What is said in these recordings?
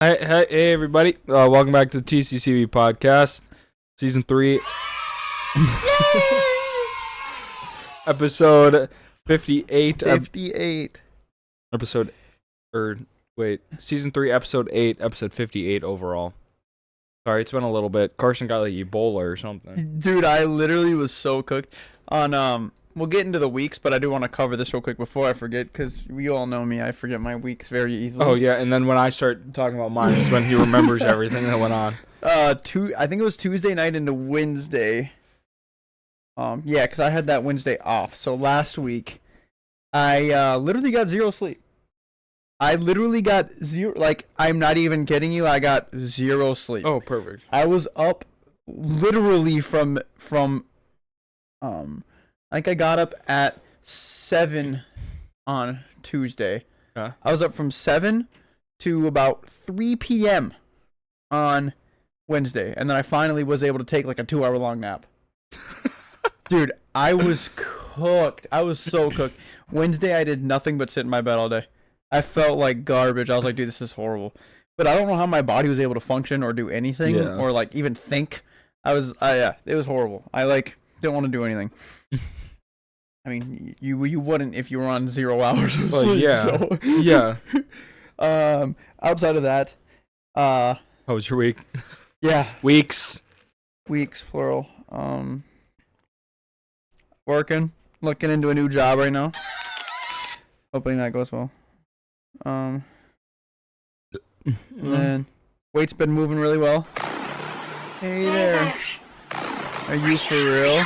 Hey, everybody. Welcome back to the TCCV podcast, season 3, episode 58. 58. Season 3, episode 8, episode 58 overall. Sorry, it's been a little bit. Carson got like Ebola or something. Dude, I literally was so cooked on we'll get into the weeks, but I do want to cover this real quick before I forget, because you all know me. I forget my weeks very easily. Oh, yeah, and then when I start talking about mine is when he remembers everything that went on. I think it was Tuesday night into Wednesday. Yeah, because I had that Wednesday off. So last week, I literally got zero sleep. I literally got zero, like, I'm not even kidding you, I got zero sleep. Oh, perfect. I was up literally from I think I got up at 7 on Tuesday. Huh? I was up from 7 to about 3 p.m. on Wednesday, and then I finally was able to take like a 2-hour long nap. Dude, I was cooked. I was so cooked. Wednesday, I did nothing but sit in my bed all day. I felt like garbage. I was like, dude, this is horrible. But I don't know how my body was able to function or do anything or like even think. Yeah, it was horrible. I like didn't want to do anything. I mean, you wouldn't if you were on 0 hours of sleep. Yeah. So. Yeah. Outside of that, How was your week? yeah, Weeks. plural. Working, looking into a new job right now. Hoping that goes well. And then weight's been moving really well. Hey there. Are you for real?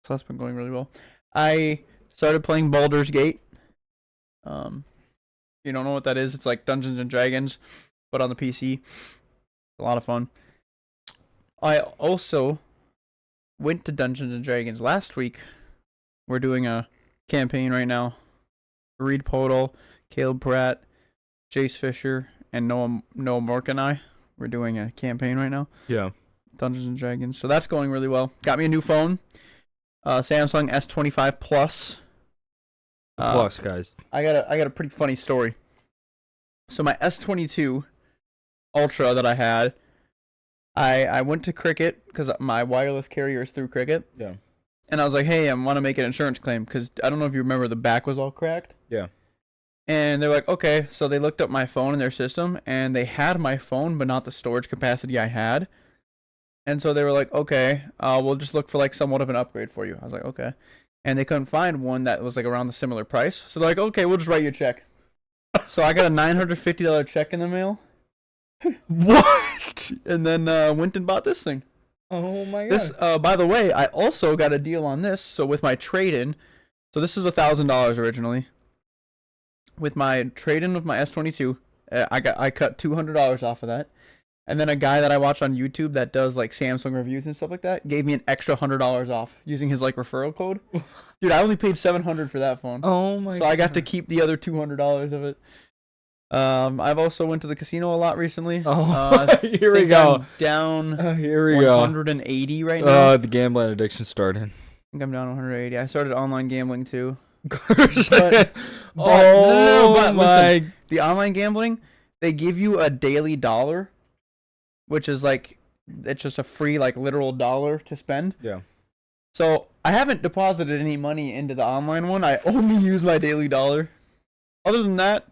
So that's been going really well. I started playing Baldur's Gate. You don't know what that is? It's like Dungeons and Dragons, but on the PC. A lot of fun. I also went to Dungeons and Dragons last week. We're doing a campaign right now. Reed Podol, Caleb Pratt, Jace Fisher, and Noah Mork and I. We're doing a campaign right now. Yeah. Dungeons and Dragons. So that's going really well. Got me a new phone. Samsung S25 Plus. Plus, guys. I got a pretty funny story. So my S22 Ultra that I had, I went to Cricket because my wireless carrier is through Cricket. Yeah. And I was like, hey, I want to make an insurance claim because I don't know if you remember the back was all cracked. Yeah. And they're like, okay. So they looked up my phone in their system and they had my phone, but not the storage capacity I had. And so they were like, okay, we'll just look for like somewhat of an upgrade for you. I was like, okay. And they couldn't find one that was like around the similar price. So they're like, okay, we'll just write you a check. So I got a $950 check in the mail. What? And then went and bought this thing. Oh my god. This, by the way, I also got a deal on this. So with my trade-in, so this is $1,000 originally. With my trade-in of my S22, I cut $200 off of that. And then a guy that I watch on YouTube that does like Samsung reviews and stuff like that gave me an extra $100 off using his like referral code. Dude, I only paid $700 for that phone. Oh my god. So I got to keep the other $200 of it. I've also went to the casino a lot recently. Here we go. I'm down Here we 180 right now. The gambling addiction started. I think I'm down 180. I started online gambling too. But But my. listen, the online gambling, they give you a daily dollar, which is like, it's just a free like literal dollar to spend. Yeah. So I haven't deposited any money into the online one. I only use my daily dollar. Other than that,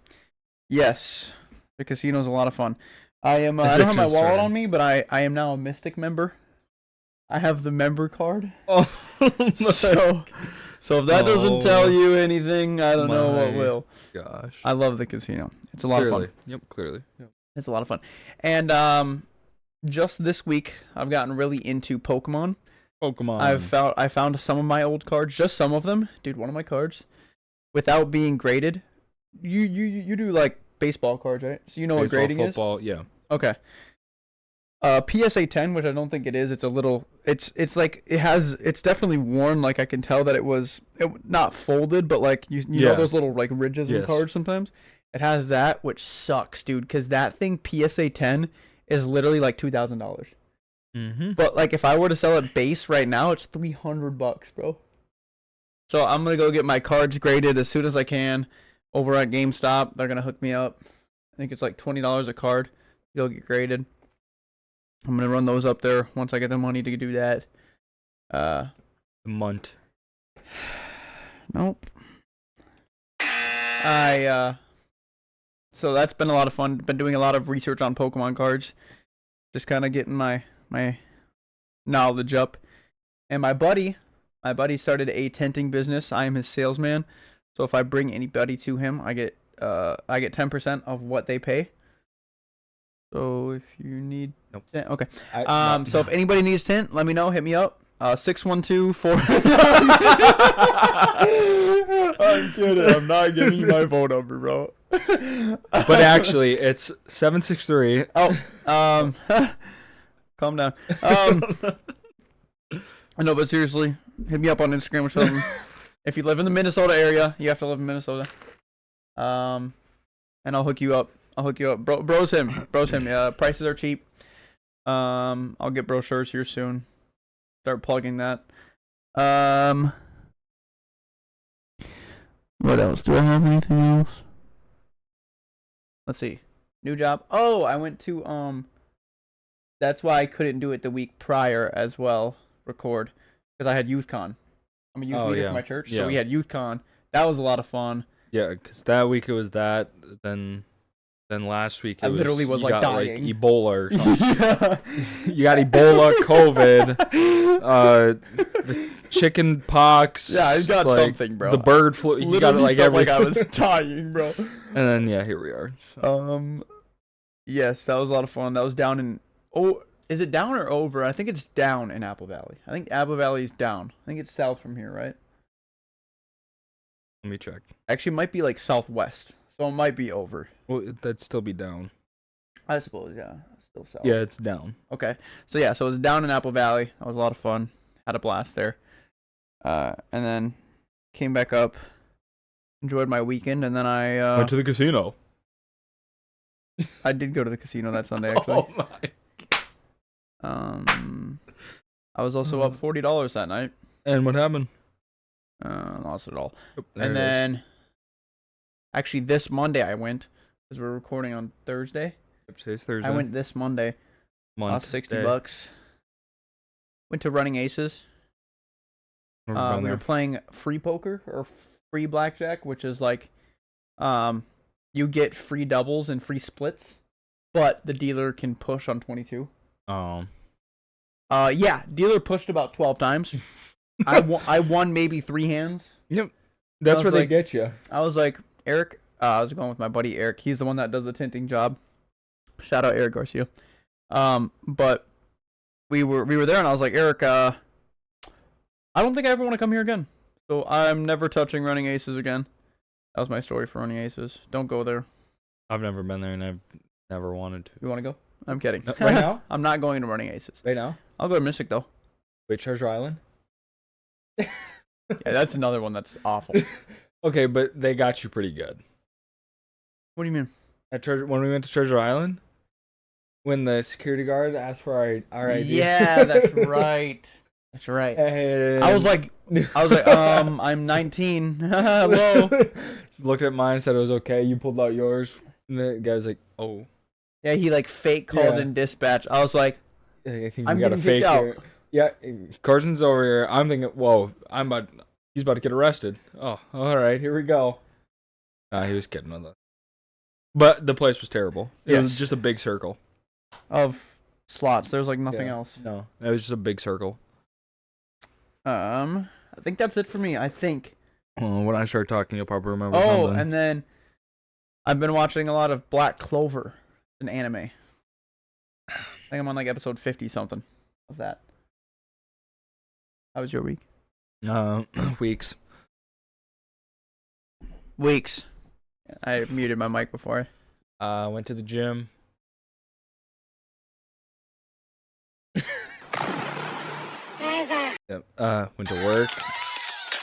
yes, the casino's a lot of fun. I don't have my wallet on me, but I am now a Mystic member. I have the member card. Oh. So if that doesn't tell you anything, I don't know what will. Gosh. I love the casino. It's a lot of fun. Yep, clearly. Yep. It's a lot of fun. And just this week, I've gotten really into Pokemon. I found some of my old cards, just some of them. Dude, one of my cards, without being graded. You do like baseball cards, right? So you know what grading football, yeah. Okay. PSA 10, which I don't think it is. It's a little. It's like it's definitely worn. Like I can tell that it was not folded, but like you know those little like ridges in cards sometimes. It has that, which sucks, dude, because that thing PSA 10 is literally like $2,000. Mm-hmm. But like if I were to sell it base right now, it's $300, bro. So I'm gonna go get my cards graded as soon as I can, over at GameStop. They're gonna hook me up. I think it's like $20 a card. You'll get graded. I'm gonna run those up there once I get the money to do that. A month. Nope. So that's been a lot of fun. Been doing a lot of research on Pokemon cards. Just kind of getting my knowledge up. And my buddy started a tenting business. I am his salesman. So if I bring anybody to him, I get 10% of what they pay. So if you need tent, okay. So if anybody needs tent, let me know. Hit me up. 612-4. I'm kidding. I'm not giving you my phone number, bro. But actually, it's 763. Oh, calm down. No, but seriously, hit me up on Instagram or something. If you live in the Minnesota area, you have to live in Minnesota. And I'll hook you up. Bro's him. Yeah, prices are cheap. I'll get brochures here soon. Start plugging that. What else? Do I have anything else? Let's see. New job. Oh, I went to that's why I couldn't do it the week prior as well. Record because I had YouthCon. I'm a youth leader for my church, so we had YouthCon. That was a lot of fun. Yeah, because that week it was that. Then last week I literally was like dying. Like Ebola or something. Yeah. You got Ebola, COVID, the chicken pox. Yeah, I got like, something, bro. The bird flu. Literally you got it like everything. Like I was dying, bro. And then here we are. So. Yes, that was a lot of fun. That was down in is it down or over? I think it's down in Apple Valley. I think Apple Valley is down. I think it's south from here, right? Let me check. Actually, it might be like southwest, so it might be over. Well, that'd still be down. I suppose, yeah. Still south. Yeah, it's down. Okay. So it was down in Apple Valley. That was a lot of fun. Had a blast there. And then came back up. Enjoyed my weekend, and then I went to the casino. I did go to the casino that Sunday, actually. Oh my. I was also up $40 that night. And what happened? Lost it all. And then, actually, this Monday I went because we're recording on Thursday. Today's Thursday. I went this Monday. Lost $60. Went to Running Aces. We were playing free poker or free blackjack, which is like, you get free doubles and free splits, but the dealer can push on 22. Yeah, dealer pushed about 12 times. I won maybe 3 hands. Yep. That's where they get you. I was like, Eric, I was going with my buddy Eric. He's the one that does the tinting job. Shout out Eric Garcia. But we were there, and I was like, Eric, I don't think I ever want to come here again. So I'm never touching Running Aces again. That was my story for Running Aces. Don't go there. I've never been there, and I've never wanted to. You want to go? I'm kidding. No, right now? I'm not going to Running Aces. Right now? I'll go to Mystic, though. Wait, Treasure Island? Yeah, that's another one that's awful. Okay, but they got you pretty good. What do you mean? When we went to Treasure Island? When the security guard asked for our ID? Yeah, that's right. That's right. And I was like, I'm 19. Whoa. Looked at mine, said it was okay. You pulled out yours. And the guy was like, oh. Yeah, he like fake called in dispatch. I was like, I think we got a fake here. Yeah, Carson's over here. I'm thinking, whoa, he's about to get arrested. Oh, all right, here we go. He was kidding on that. But the place was terrible. It was just a big circle of slots. There was like nothing else. No, it was just a big circle. I think that's it for me. I think. When I start talking, you'll probably remember. Oh, and then I've been watching a lot of Black Clover, an anime. I think I'm on like episode 50 something of that. How was your week? Weeks. I muted my mic before. Went to the gym. Yep. Went to work.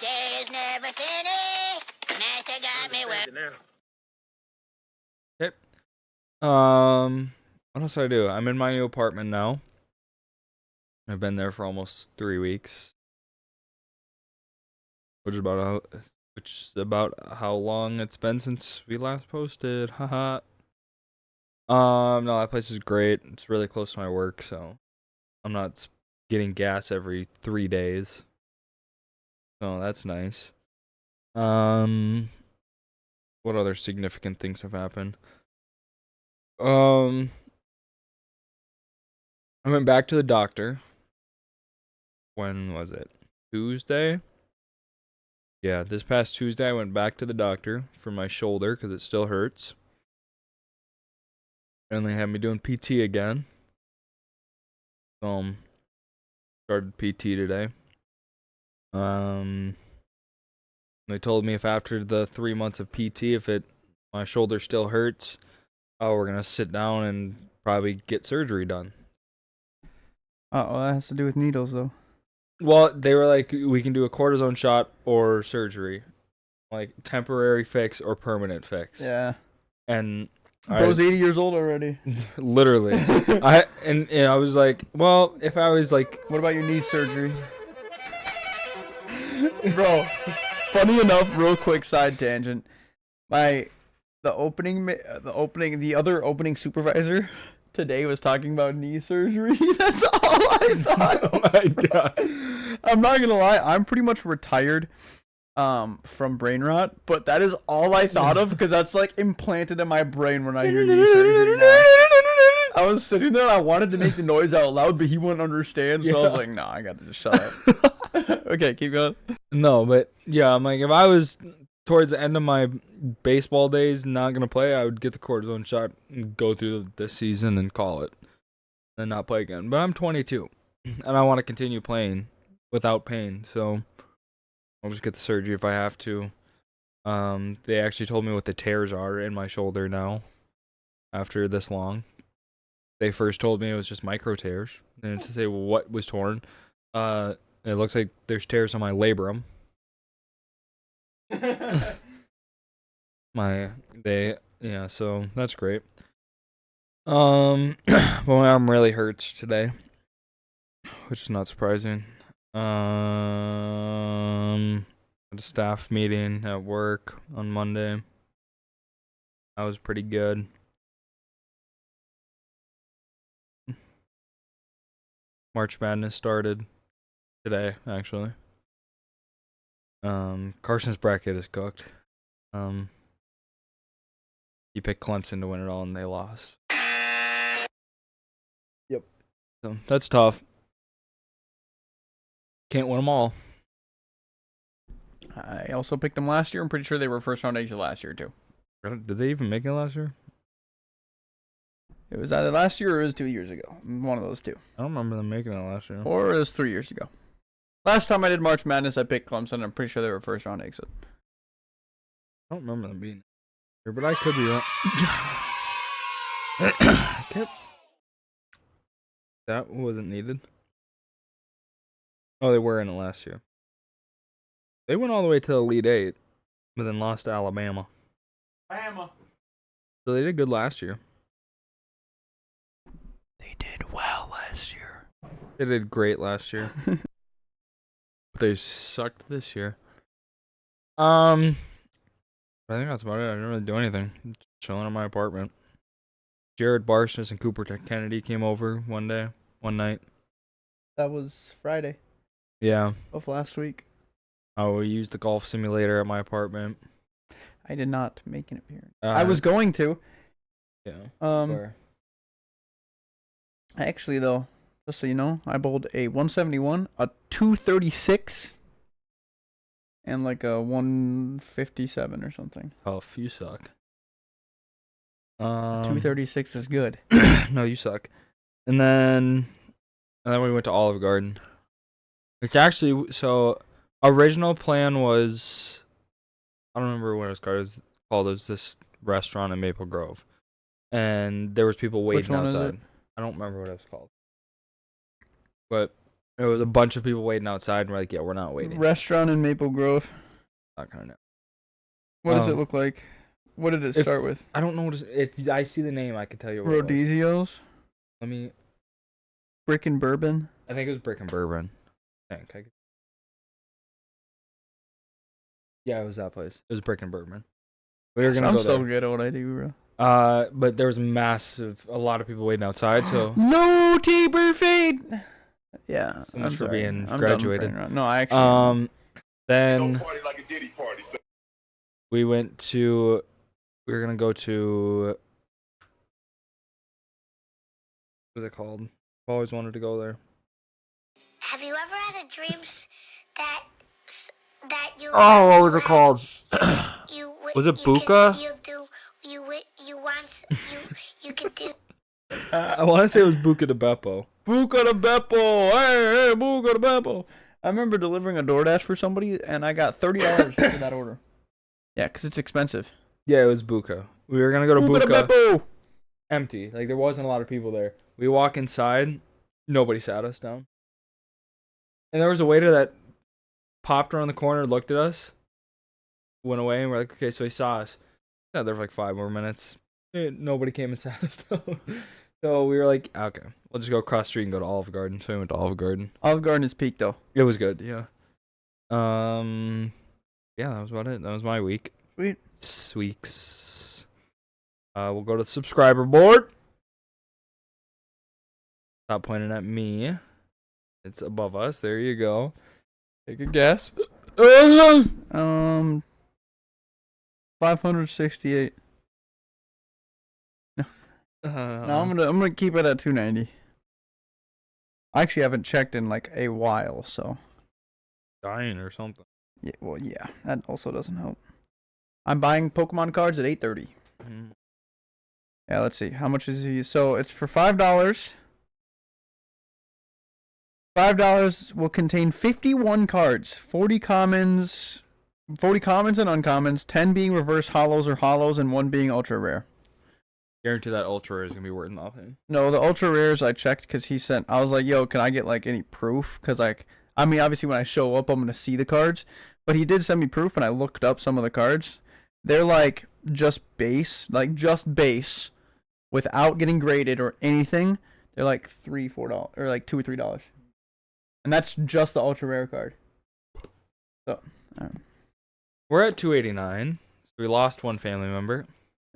Days never finish. Master got me work. Okay. What else do I do? I'm in my new apartment now. I've been there for almost 3 weeks. Which is about which is about how long it's been since we last posted. Haha. No, that place is great. It's really close to my work, so I'm not getting gas every 3 days. So that's nice. What other significant things have happened? I went back to the doctor. When was it? Tuesday? Yeah, this past Tuesday I went back to the doctor for my shoulder because it still hurts. And they had me doing PT again. Started PT today. They told me if after the 3 months of PT, my shoulder still hurts, we're gonna sit down and probably get surgery done. Well, that has to do with needles, though. Well, they were like, we can do a cortisone shot or surgery, like temporary fix or permanent fix. Yeah. And Bro's 80 years old already. Literally, I was like, well, if I was like, what about your knee surgery, bro? Funny enough, real quick side tangent. The other opening supervisor today was talking about knee surgery. That's all I thought. Oh my god! I'm not gonna lie, I'm pretty much retired from brain rot, but that is all I thought of because that's like implanted in my brain when I hear knee surgery now. I was sitting there and I wanted to make the noise out loud, but he wouldn't understand, so I was like, nah, I gotta just shut up. Okay, keep going. No, but yeah, I'm like, if I was towards the end of my baseball days not gonna play, I would get the cortisone shot and go through the season and call it and not play again. But I'm 22 and I want to continue playing without pain, so I'll just get the surgery if I have to. They actually told me what the tears are in my shoulder now after this long. They first told me it was just micro tears. And to say what was torn, it looks like there's tears on my labrum. So that's great. But my arm really hurts today, which is not surprising. At a staff meeting at work on Monday. That was pretty good. March Madness started today, actually. Carson's bracket is cooked. He picked Clemson to win it all, and they lost. Yep. So that's tough. Can't win them all. I also picked them last year. I'm pretty sure they were first round exit last year too. Did they even make it last year? It was either last year or it was 2 years ago. One of those two. I don't remember them making it last year. Or it was 3 years ago. Last time I did March Madness, I picked Clemson. I'm pretty sure they were first round exit. I don't remember them being here, but I could be wrong. That wasn't needed. Oh, they were in it last year. They went all the way to the Elite Eight, but then lost to Alabama. Alabama. So they did good last year. They did well last year. They did great last year. They sucked this year. I think that's about it. I didn't really do anything. Just chilling in my apartment. Jared Barshness and Cooper Kennedy came over one night. That was Friday Yeah. of last week. We used the golf simulator at my apartment. I did not make an appearance. I was going to. Yeah. Actually, though, just so you know, I bowled a 171, a 236, and like a 157 or something. Tough. You suck. 236 is good. No, you suck. And then we went to Olive Garden. Which actually, so original plan was, I don't remember what it was called. It was this restaurant in Maple Grove, and there was people waiting Which one outside. is it? I don't remember what it was called, but there was a bunch of people waiting outside, and we're like, yeah, we're not waiting. Restaurant in Maple Grove. Not gonna know. What does it look like? What did it start with? I don't know what if I see the name, I can tell you what it was. Rodizio's? Let me. Brick and Bourbon? I think it was Brick and Bourbon. I think. Yeah, it was that place. It was Brick and Bergman. We were gonna I'm go so there. good at what I do, bro. But there was a lot of people waiting outside. So no T-bird fade. Yeah. so much I'm for sorry. being I'm graduated. done with no, I actually. Then we went to. We were gonna go to. What's it called? I've always wanted to go there. Have you ever had a dream that you? Oh, what was it called? Was it you Buka? Can, you do you want you can do. I want to say it was Buca de Beppo. Buca de Beppo. Hey, Buca de Beppo. I remember delivering a DoorDash for somebody, and I got $30 for that order. Yeah, because it's expensive. Yeah, it was Buca. We were gonna go to Buca de Buca. Beppo. Empty. Like there wasn't a lot of people there. We walk inside. Nobody sat us down. And there was a waiter that popped around the corner, looked at us, went away, and we're like, okay, so he saw us. Sat there for like 5 more minutes. Nobody came and sat us down. So we were like, okay, we'll just go across the street and go to Olive Garden. So we went to Olive Garden. Olive Garden is peak though. It was good, yeah. Yeah, that was about it. That was my week. Sweet. Sweeks. We'll go to the subscriber board. Stop pointing at me. It's above us. There you go. Take a guess. 568. No, I'm gonna keep it at 290. I actually haven't checked in like a while, so. Dying or something. Yeah, well, yeah, that also doesn't help. I'm buying Pokemon cards at 8:30. Mm. Yeah, let's see. How much is he? So it's for $5. $5 will contain 51 cards, 40 commons and uncommons, 10 being reverse holos or holos, and 1 being ultra rare. Guarantee that ultra rare is gonna be worth nothing. No, the ultra rares I checked because he sent. I was like, "Yo, can I get like any proof?" Because like, I mean, obviously when I show up, I'm gonna see the cards, but he did send me proof, and I looked up some of the cards. They're like just base, without getting graded or anything. They're like $3-4 or like $2 or $3, and that's just the ultra rare card. So, We're at 289. We lost one family member.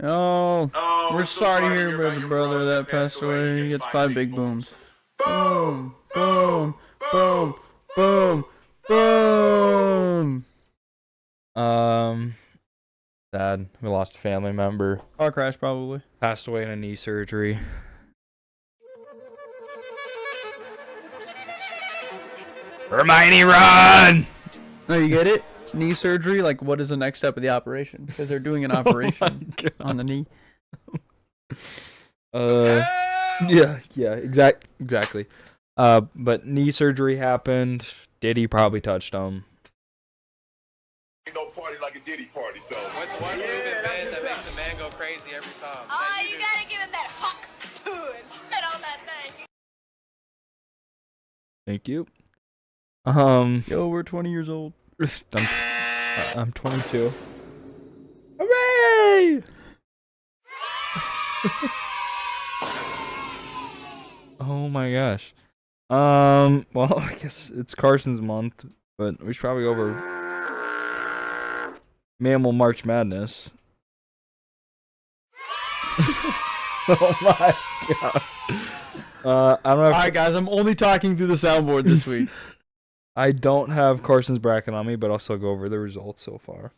oh, we're sorry to hear about the brother that passed away. He gets 5 big booms. Boom, boom, boom, boom, boom. Sad. We lost a family member. Car crash, probably. Passed away in a knee surgery. Hermione, run! No, you get it? Knee surgery, like what is the next step of the operation? Because they're doing an operation on the knee. Yeah, exactly. But knee surgery happened. Diddy probably touched him. Ain't no party like a Diddy party, so. What's one move in bed that makes a man go crazy every time? Oh, you gotta give him that huck and spit on that thing. Thank you. Yo, we're 20 years old. I'm 22. Hooray! Oh my gosh. Well, I guess it's Carson's month, but we should probably go over Mammal March Madness. Oh my god. I don't have. All right, guys, I'm only talking through the soundboard this week. I don't have Carson's bracket on me, but I'll still go over the results so far.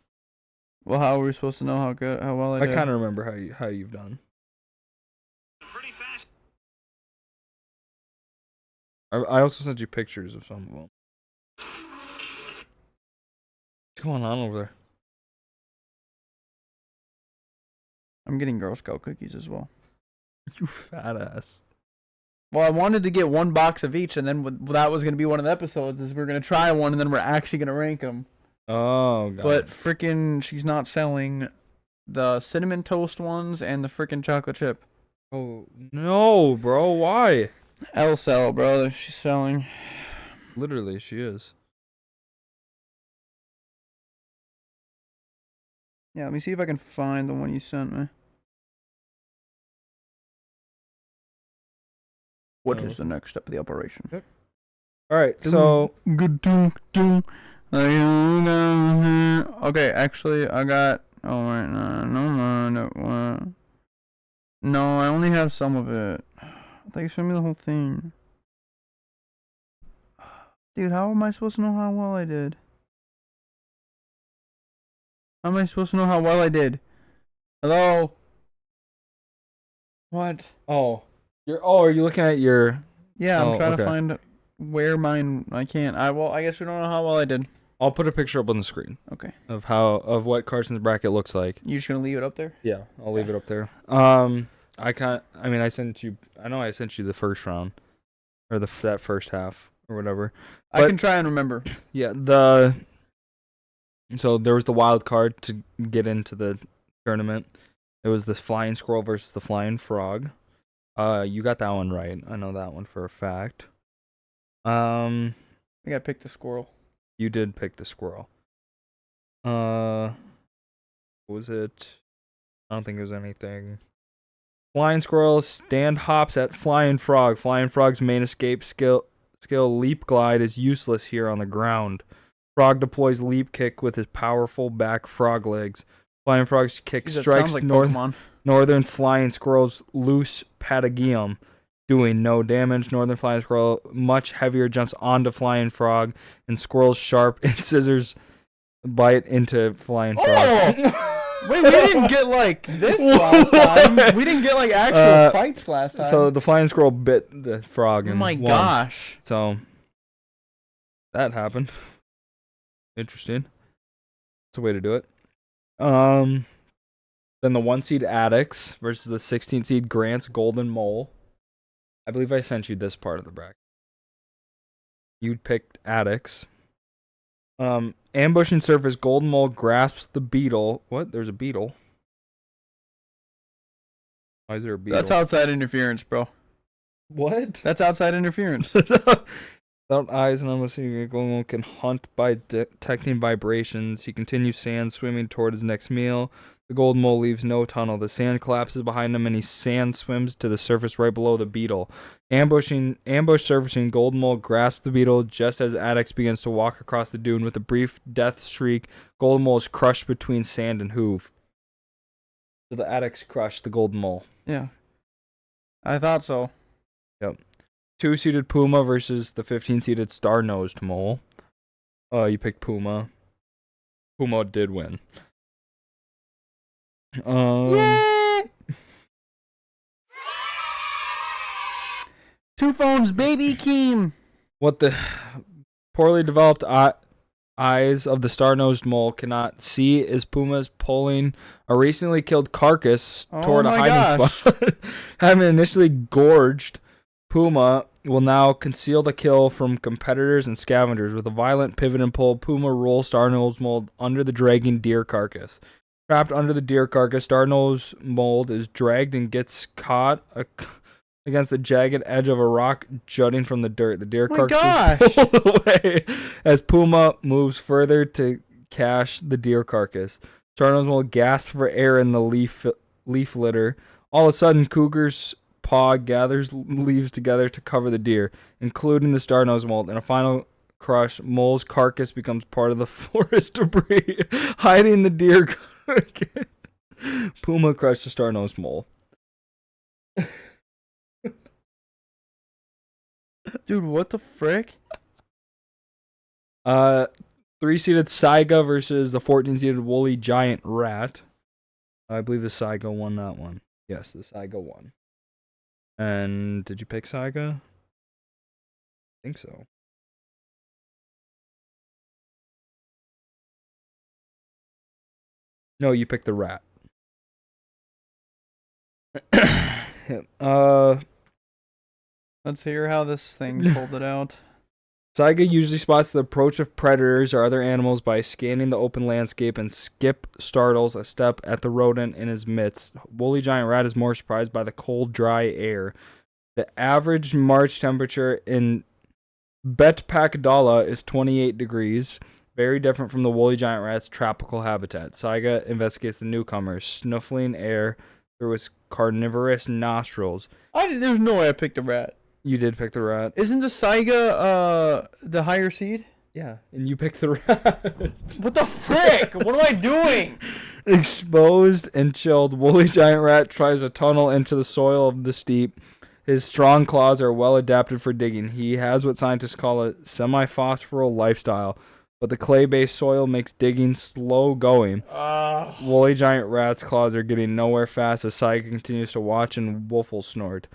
Well, how are we supposed to know how well I did? I kind of remember how you've done. Pretty fast. I also sent you pictures of some of them. What's going on over there? I'm getting Girl Scout cookies as well. You fat ass. Well, I wanted to get 1 box of each, and then that was going to be one of the episodes, is we're going to try one, and then we're actually going to rank them. Oh, God. But frickin' she's not selling the cinnamon toast ones and the frickin' chocolate chip. Oh, no, bro. Why? L sell, bro. She's selling. Literally, she is. Yeah, let me see if I can find the one you sent me. What is the next step of the operation? All right, so Good doom. Okay, actually, I got. Oh wait, no, I only have some of it. I thought you showed me the whole thing. Dude, how am I supposed to know how well I did? How am I supposed to know how well I did? Hello? What? Oh, are you looking at your? Yeah, I'm trying to okay. find where mine. I can't. I guess we don't know how well I did. I'll put a picture up on the screen. Okay. Of what Carson's bracket looks like. You just gonna leave it up there? Yeah, I'll leave it up there. I sent you. I know I sent you the first round, or that first half or whatever. I can try and remember. Yeah, so there was the wild card to get into the tournament. It was the flying squirrel versus the flying frog. You got that one right. I know that one for a fact. I gotta pick the squirrel. You did pick the squirrel. What was it? I don't think it was anything. Flying squirrel stand hops at flying frog. Flying frog's main escape skill leap glide is useless here on the ground. Frog deploys leap kick with his powerful back frog legs. Flying frog's kick strikes like northern flying squirrel's loose patagium, doing no damage. Northern flying squirrel much heavier jumps onto flying frog, and squirrel's sharp scissors bite into flying frog. Oh! Wait, we didn't get like this last time. We didn't get like actual fights last time. So the flying squirrel bit the frog and oh my won. gosh. So that happened. Interesting. That's a way to do it. Then the 1 seed Addicts versus the 16 seed Grant's Golden Mole. I believe I sent you this part of the bracket. You picked Addicts. Ambush and surface, Golden Mole grasps the beetle. What? There's a beetle. Why is there a beetle? That's outside interference, bro. What? That's outside interference. Without eyes and almost seeing, Golden Mole can hunt by detecting vibrations. He continues sand swimming toward his next meal. The Golden Mole leaves no tunnel. The sand collapses behind him, and he sand swims to the surface right below the beetle. Ambush surfacing, Golden Mole grasps the beetle just as Addicts begins to walk across the dune. With a brief death shriek, Golden Mole is crushed between sand and hoof. So the Addicts crushed the Golden Mole. Yeah. I thought so. Yep. 2-seeded Puma versus the 15-seeded Star-Nosed Mole. You picked Puma. Puma did win. Yay! 2 phones, baby Keem. What the poorly developed eyes of the star-nosed mole cannot see is Puma's pulling a recently killed carcass toward a hiding spot. Having initially gorged, Puma will now conceal the kill from competitors and scavengers. With a violent pivot and pull, Puma rolls star-nosed mole under the dragging deer carcass. Trapped under the deer carcass, star-nosed mole is dragged and gets caught against the jagged edge of a rock jutting from the dirt. The deer carcass is pulled away as Puma moves further to cache the deer carcass. Star-nosed mole gasps for air in the leaf litter. All of a sudden, Cougar's paw gathers leaves together to cover the deer, including the star-nosed mole. In a final crush, mole's carcass becomes part of the forest debris, hiding the deer carcass. Puma crushed the star-nosed mole. Dude, what the frick? 3-seeded Saiga versus the 14-seeded Woolly Giant Rat. I believe the Saiga won that one. Yes, the Saiga won. And did you pick Saiga? I think so. No, you picked the rat. Let's hear how this thing pulled it out. Saiga usually spots the approach of predators or other animals by scanning the open landscape and startles a step at the rodent in his midst. Woolly Giant Rat is more surprised by the cold, dry air. The average March temperature in Betpakdala is 28 degrees. Very different from the Woolly Giant Rat's tropical habitat. Saiga investigates the newcomer, snuffling air through his carnivorous nostrils. There's no way I picked a rat. You did pick the rat. Isn't the Saiga the higher seed? Yeah, and you pick the rat. What the frick? What am I doing? Exposed and chilled, woolly giant rat tries to tunnel into the soil of the steep. His strong claws are well adapted for digging. He has what scientists call a semi-phosphoral lifestyle, but the clay-based soil makes digging slow going. Woolly giant rat's claws are getting nowhere fast as Saiga continues to watch and Wolf snort.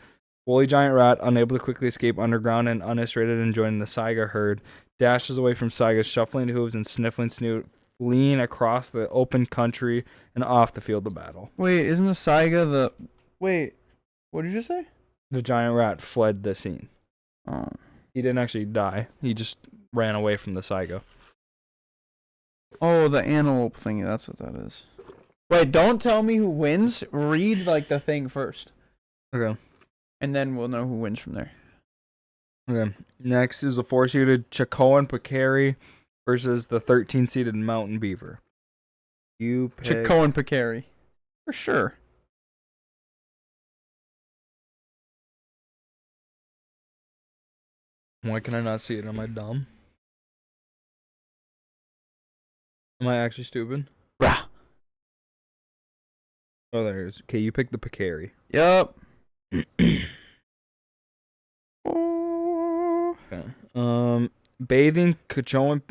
Woolly giant rat, unable to quickly escape underground and unillustrated and joining the Saiga herd, dashes away from Saiga's shuffling hooves and sniffling snoot, fleeing across the open country and off the field of battle. Wait, isn't the Saiga the... Wait, what did you say? The giant rat fled the scene. Oh. He didn't actually die. He just ran away from the Saiga. Oh, the antelope thingy. That's what that is. Wait, don't tell me who wins. Read, like, the thing first. Okay. And then we'll know who wins from there. Okay. Next is the 4-seeded Chacoan Peccary versus the 13-seeded Mountain Beaver. You pick... Chacoan Peccary. For sure. Why can I not see it? Am I dumb? Am I actually stupid? Rah. Oh, there it is. Okay, you pick the Peccary. Yup. Okay. Bathing Chacoan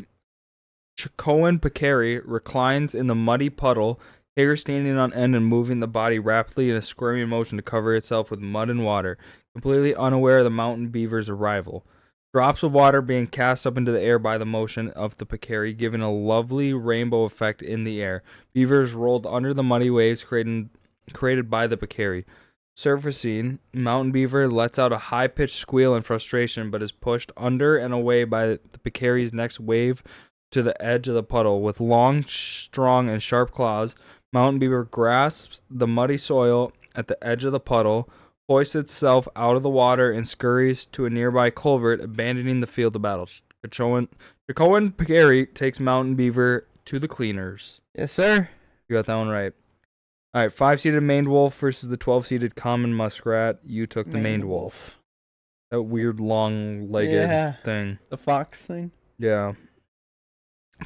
Peccary reclines in the muddy puddle, hair standing on end and moving the body rapidly in a squirming motion to cover itself with mud and water, completely unaware of the mountain beaver's arrival. Drops of water being cast up into the air by the motion of the Peccary, giving a lovely rainbow effect in the air. Beavers rolled under the muddy waves created by the Peccary. Surfacing, Mountain Beaver lets out a high-pitched squeal in frustration, but is pushed under and away by the Peccary's next wave to the edge of the puddle. With long, strong, and sharp claws, Mountain Beaver grasps the muddy soil at the edge of the puddle, hoists itself out of the water, and scurries to a nearby culvert, abandoning the field of battle. Chacoan Peccary takes Mountain Beaver to the cleaners. Yes, sir. You got that one right. All right, 5-seeded maned wolf versus the 12-seeded common muskrat. You took the maned wolf. That weird long-legged thing. The fox thing? Yeah.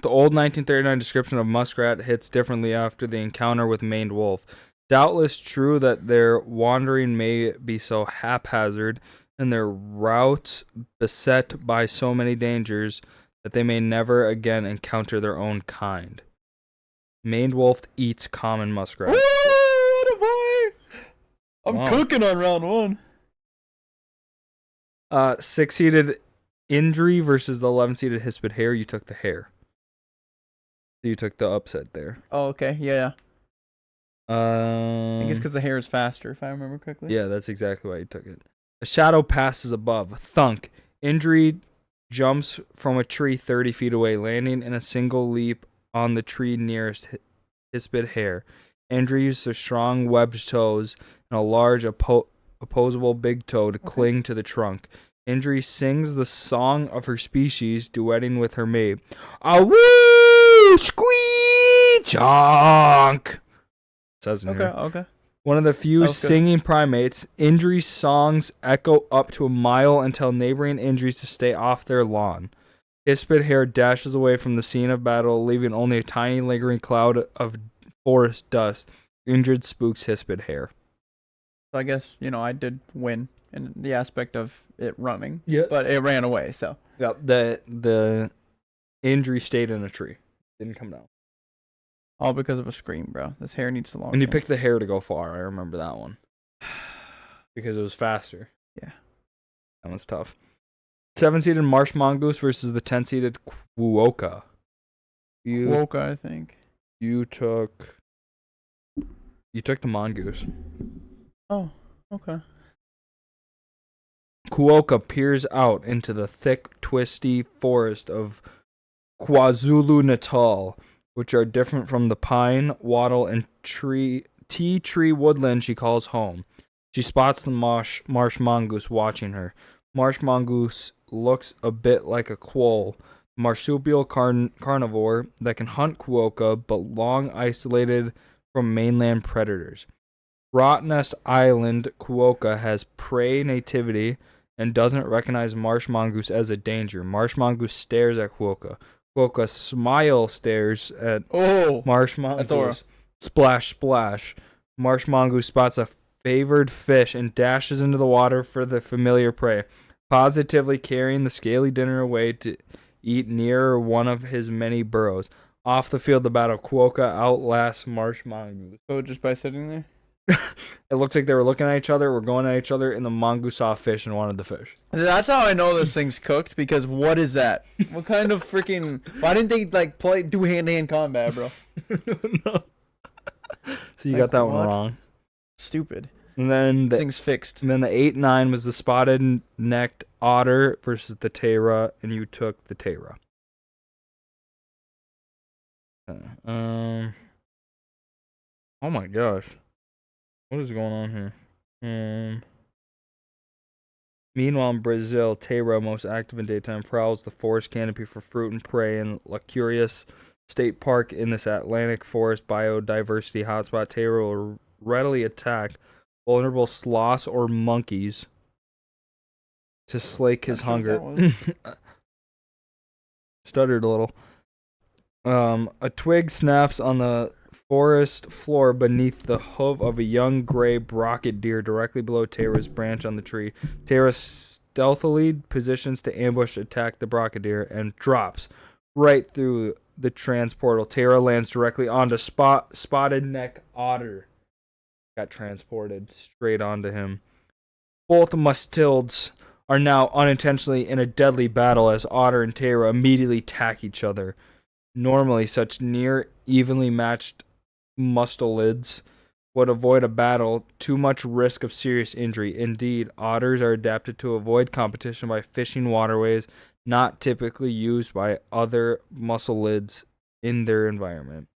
The old 1939 description of muskrat hits differently after the encounter with maned wolf. Doubtless true that their wandering may be so haphazard and their routes beset by so many dangers that they may never again encounter their own kind. Maned wolf eats common muskrat. Ooh, boy! I'm cooking on round 1. 6-seeded Indri versus the 11-seeded Hispid Hare. You took the hare. You took the upset there. Oh, okay. Yeah. I guess because the hare is faster, if I remember correctly. Yeah, that's exactly why you took it. A shadow passes above. Thunk. Indri jumps from a tree 30 feet away, landing in a single leap on the tree nearest Hispid Hare. Indri uses her strong webbed toes and a large opposable big toe to cling to the trunk. Indri sings the song of her species, duetting with her mate. Awoo! Squee! Chonk! Says in here. Okay. One of the few singing primates, Indri's songs echo up to a mile and tell neighboring Indris to stay off their lawn. Hispid Hare dashes away from the scene of battle, leaving only a tiny lingering cloud of forest dust. Injured spooks Hispid Hare. So I guess, I did win in the aspect of it running. Yeah. But it ran away, so. Yeah, the injury stayed in a tree. Didn't come down. All because of a scream, bro. This hare needs to launch. And you picked the hare to go far. I remember that one. Because it was faster. Yeah. That one's tough. 7-seeded Marsh Mongoose versus the 10-seeded Quokka. Quokka, I think. You took the mongoose. Oh, okay. Quokka peers out into the thick, twisty forest of KwaZulu-Natal, which are different from the pine, wattle, and tea tree woodland she calls home. She spots the marsh mongoose watching her. Marsh mongoose looks a bit like a quoll, marsupial carnivore that can hunt Quokka, but long isolated from mainland predators. Rottnest Island Quokka has prey nativity and doesn't recognize Marsh Mongoose as a danger. Marsh Mongoose stares at Quokka. Quokka stares at Marsh Mongoose. Splash, splash. Marsh Mongoose spots a favored fish and dashes into the water for the familiar prey, positively carrying the scaly dinner away to eat near one of his many burrows. Off the field of battle, Quokka outlasts Marsh Mongoose. So just by sitting there? It looks like they were looking at each other, were going at each other, and the mongoose saw a fish and wanted the fish. That's how I know this thing's cooked, because what is that? What kind of freaking... Why didn't they, do hand-to-hand combat, bro? No. So you got that one wrong. Stupid. And then this thing's fixed. And then the 8-9 was the spotted-necked otter versus the Tera, and you took the Tera. Oh my gosh. What is going on here? Meanwhile, in Brazil, Tera, most active in daytime, prowls the forest canopy for fruit and prey in La Curious State Park in this Atlantic forest biodiversity hotspot. Tera will readily attack vulnerable sloths or monkeys to slake his hunger. Stuttered a little. A twig snaps on the forest floor beneath the hoof of a young gray brocket deer directly below Tera's branch on the tree. Tera stealthily positions to attack the brocket deer and drops right through the transportal. Tera lands directly onto spotted neck otter. Got transported straight onto him. Both mustilds are now unintentionally in a deadly battle as Otter and Tera immediately attack each other. Normally, such near evenly matched mustelids would avoid a battle, too much risk of serious injury. Indeed, otters are adapted to avoid competition by fishing waterways not typically used by other mustelids in their environment.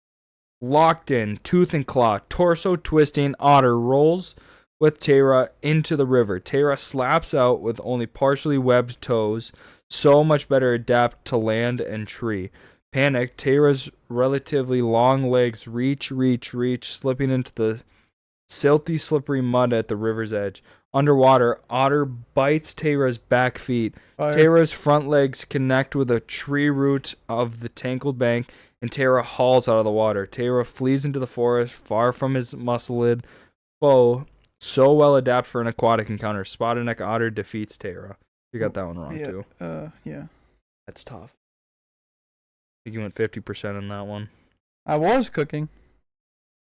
Locked in, tooth and claw, torso twisting, otter rolls with Tera into the river. Tera slaps out with only partially webbed toes, so much better adapt to land and tree. Panicked, Tera's relatively long legs reach, slipping into the silty, slippery mud at the river's edge. Underwater, Otter bites Tera's back feet. Fire. Tera's front legs connect with a tree root of the tangled bank, and Tera hauls out of the water. Tera flees into the forest, far from his muscled foe, so well adapted for an aquatic encounter. Spotted neck otter defeats Tera. You got that one wrong, too. Yeah. That's tough. I think you went 50% on that one. I was cooking.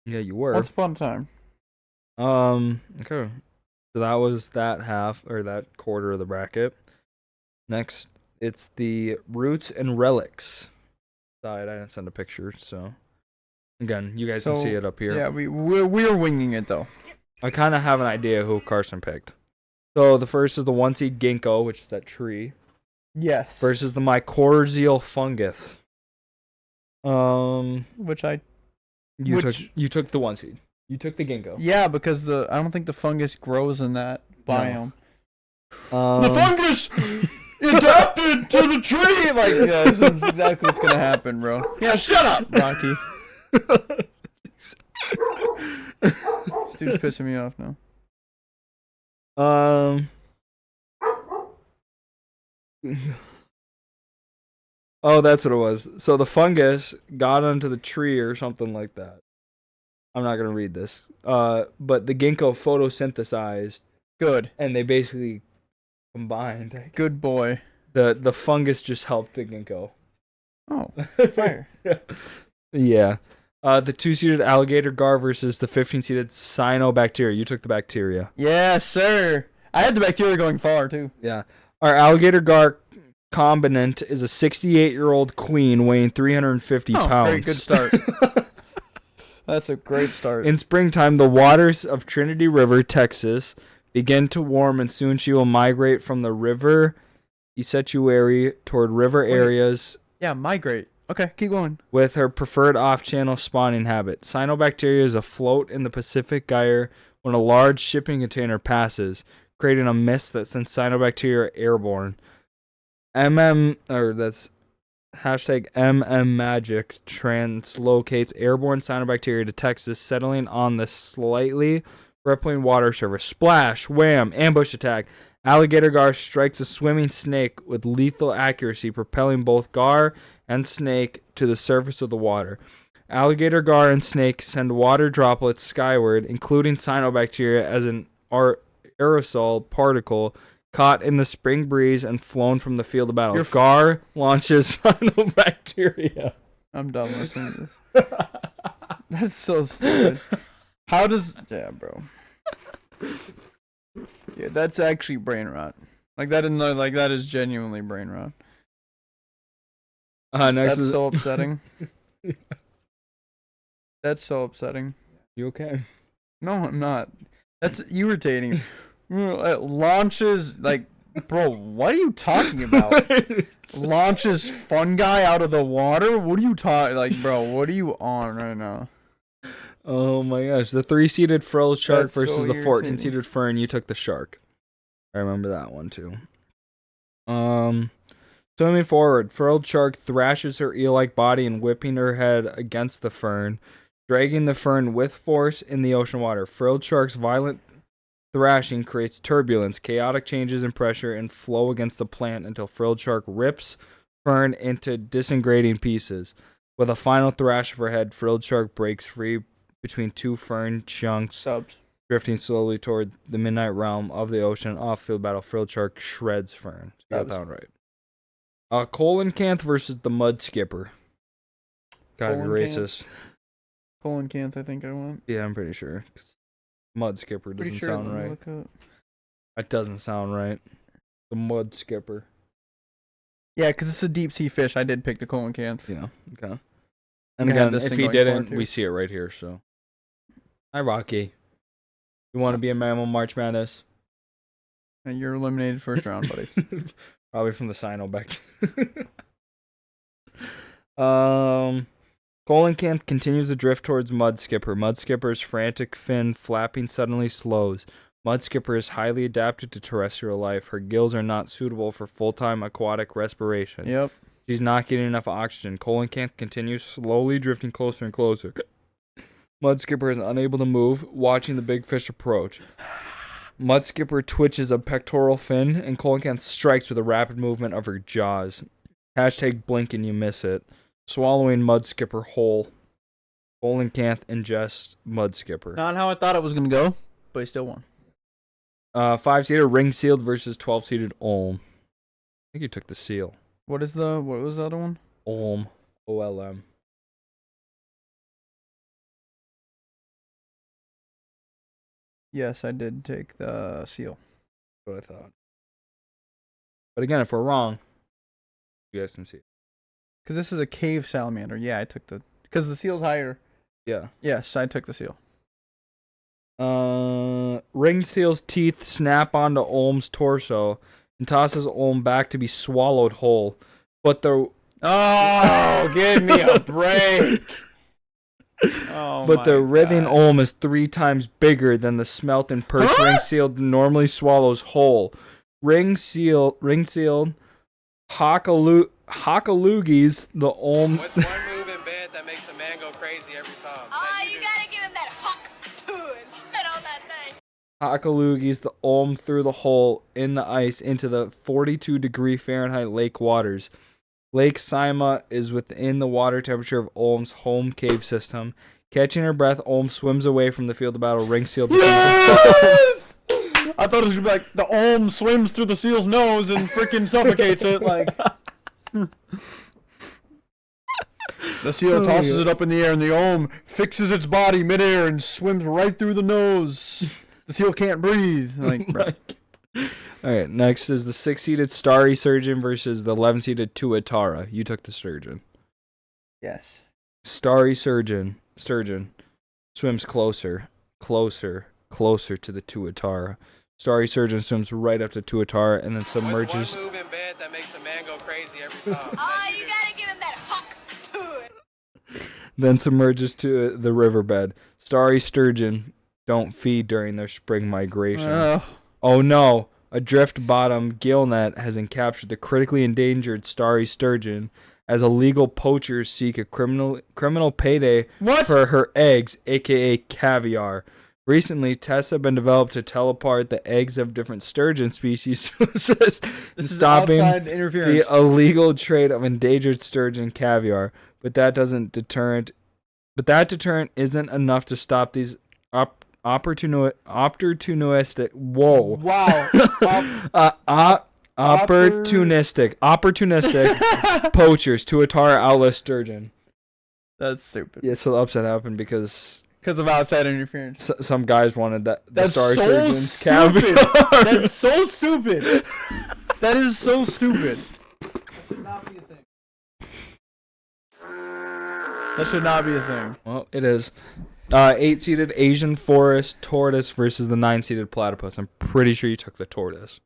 Yeah, you were. Once upon a time. Okay. So that was that half, or that quarter of the bracket. Next, it's the roots and relics side. I didn't send a picture, so again, you guys can see it up here. Yeah, we're winging it though. I kind of have an idea who Carson picked. So the first is the 1-seed ginkgo, which is that tree. Yes. Versus the mycorrhizal fungus. You took the 1-seed. You took the ginkgo. Yeah, because I don't think the fungus grows in that biome. No. The fungus adapted to the tree. Like, yeah, this is exactly what's gonna happen, bro. Yeah, shut up, Rocky. This dude's pissing me off now. Oh, that's what it was. So the fungus got onto the tree or something like that. I'm not going to read this. But the ginkgo photosynthesized. Good. And they basically combined. Good boy. The fungus just helped the ginkgo. Oh, fire. Yeah. The 2-seeded alligator gar versus the 15-seeded cyanobacteria. You took the bacteria. Yes, sir. I had the bacteria going far, too. Yeah. Our alligator gar combinant is a 68-year-old queen weighing 350 pounds. Very good start. That's a great start. In springtime, the waters of Trinity River, Texas, begin to warm, and soon she will migrate from the river estuary toward river areas. Yeah, migrate. Okay, keep going. With her preferred off-channel spawning habit. Cyanobacteria is afloat in the Pacific Gyre when a large shipping container passes, creating a mist that sends cyanobacteria airborne. That's hashtag #MMMagic translocates airborne cyanobacteria to Texas, settling on the slightly rippling water surface. Splash, wham, ambush attack. Alligator gar strikes a swimming snake with lethal accuracy, propelling both gar and snake to the surface of the water. Alligator gar and snake send water droplets skyward, including cyanobacteria as an aerosol particle caught in the spring breeze and flown from the field of battle. Gar launches cyanobacteria. I'm done listening to this. That's so stupid. How does... Yeah, bro. Yeah, that's actually brain rot. That is genuinely brain rot. Next That's so upsetting. That's so upsetting. You okay? No, I'm not. That's irritating. It launches, like, bro, what are you talking about? Launches fungi out of the water? What are you talking, like, bro, what are you on right now? Oh my gosh, the 3-seeded frilled shark That's versus so the irritating. 14-seeded fern. You took the shark. I remember that one too. Swimming forward, frilled shark thrashes her eel-like body and whipping her head against the fern, dragging the fern with force in the ocean water. Frilled shark's violent thrashing creates turbulence, chaotic changes in pressure, and flow against the plant until frilled shark rips fern into disintegrating pieces. With a final thrash of her head, frilled shark breaks free between two fern chunks, Subs. drifting slowly toward the midnight realm of the ocean. Off-field battle, frilled shark shreds fern. You got that one right. Coelacanth versus the mud skipper. Gotta be racist. Coelacanth, I think I want. Yeah, I'm pretty sure. Mud skipper doesn't sound right. That doesn't sound right. The mud skipper. Yeah, because it's a deep sea fish. I did pick the coelacanth. Yeah, okay. And gonna have again, this if thing he going forward, didn't, too. we see it right here, so. Hi, Rocky. You want to be a Mammal March Madness? And you're eliminated first round, buddy. Probably from the Cyanobacteria. Coelacanth continues to drift towards Mud Skipper. Mud Skipper's frantic fin flapping suddenly slows. Mud Skipper is highly adapted to terrestrial life. Her gills are not suitable for full-time aquatic respiration. Yep. She's not getting enough oxygen. Coelacanth continues slowly drifting closer and closer. Mud Skipper is unable to move, watching the big fish approach. Mud Skipper twitches a pectoral fin, and Coelacanth strikes with a rapid movement of her jaws. Hashtag blink and you miss it. Swallowing Mud Skipper whole. Coelacanth ingests Mud Skipper. Not how I thought it was going to go, but he still won. 5-seater ring-sealed versus 12-seated Olm. I think you took the seal. What was the other one? Olm. O-L-M. Yes, I did take the seal. That's what I thought. But again, if we're wrong, you guys can see it. Because this is a cave salamander. Yeah, I took the... Because the seal's higher. Yeah. Yes, I took the seal. Ringed seal's teeth snap onto Olm's torso and tosses Olm back to be swallowed whole. But the... Oh, give me a break. Oh, but the writhing God. Olm is 3 times bigger than the smelt and perch ring sealed normally swallows whole. Ring sealed Hockaloogies the Olm. What's one move in bed that makes a man go crazy every time? Oh, That you do. gotta give him that hawk and spit on that thing. Hockaloogies the Olm through the hole in the ice into the 42-degree Fahrenheit lake waters. Lake Sima is within the water temperature of Olm's home cave system. Catching her breath, Olm swims away from the field of battle. Ring seal. Yes! I thought it was gonna be like the Olm swims through the seal's nose and freaking suffocates it. Like the seal tosses it up in the air, and the Olm fixes its body midair and swims right through the nose. The seal can't breathe. Like, bro. All right, next is the 6-seeded Starry Surgeon versus the 11-seeded Tuatara. You took the Sturgeon. Yes. Starry Sturgeon swims closer to the Tuatara. Starry Surgeon swims right up to Tuatara and then submerges. What's one move in bed that makes a man go crazy every time? Oh, That you do. gotta give him that hawk Then submerges to the riverbed. Starry Sturgeon don't feed during their spring migration. Oh no! A drift bottom gill net has captured the critically endangered Starry Sturgeon as illegal poachers seek a criminal payday What? for her eggs, aka caviar. Recently, tests have been developed to tell apart the eggs of different sturgeon species to assist in stopping outside interference. the illegal trade of endangered sturgeon caviar. But that deterrent isn't enough to stop these opportunistic. Whoa! Wow. Opportunistic poachers to attar Atlas sturgeon. That's stupid. Yeah, so the upset happened because Of outside interference. some guys wanted the That's star so sturgeon's stupid. caviar. That's so stupid. That is so stupid. That should not be a thing. Well, it is. 8-seeded Asian forest tortoise versus the 9-seeded platypus. I'm pretty sure you took the tortoise.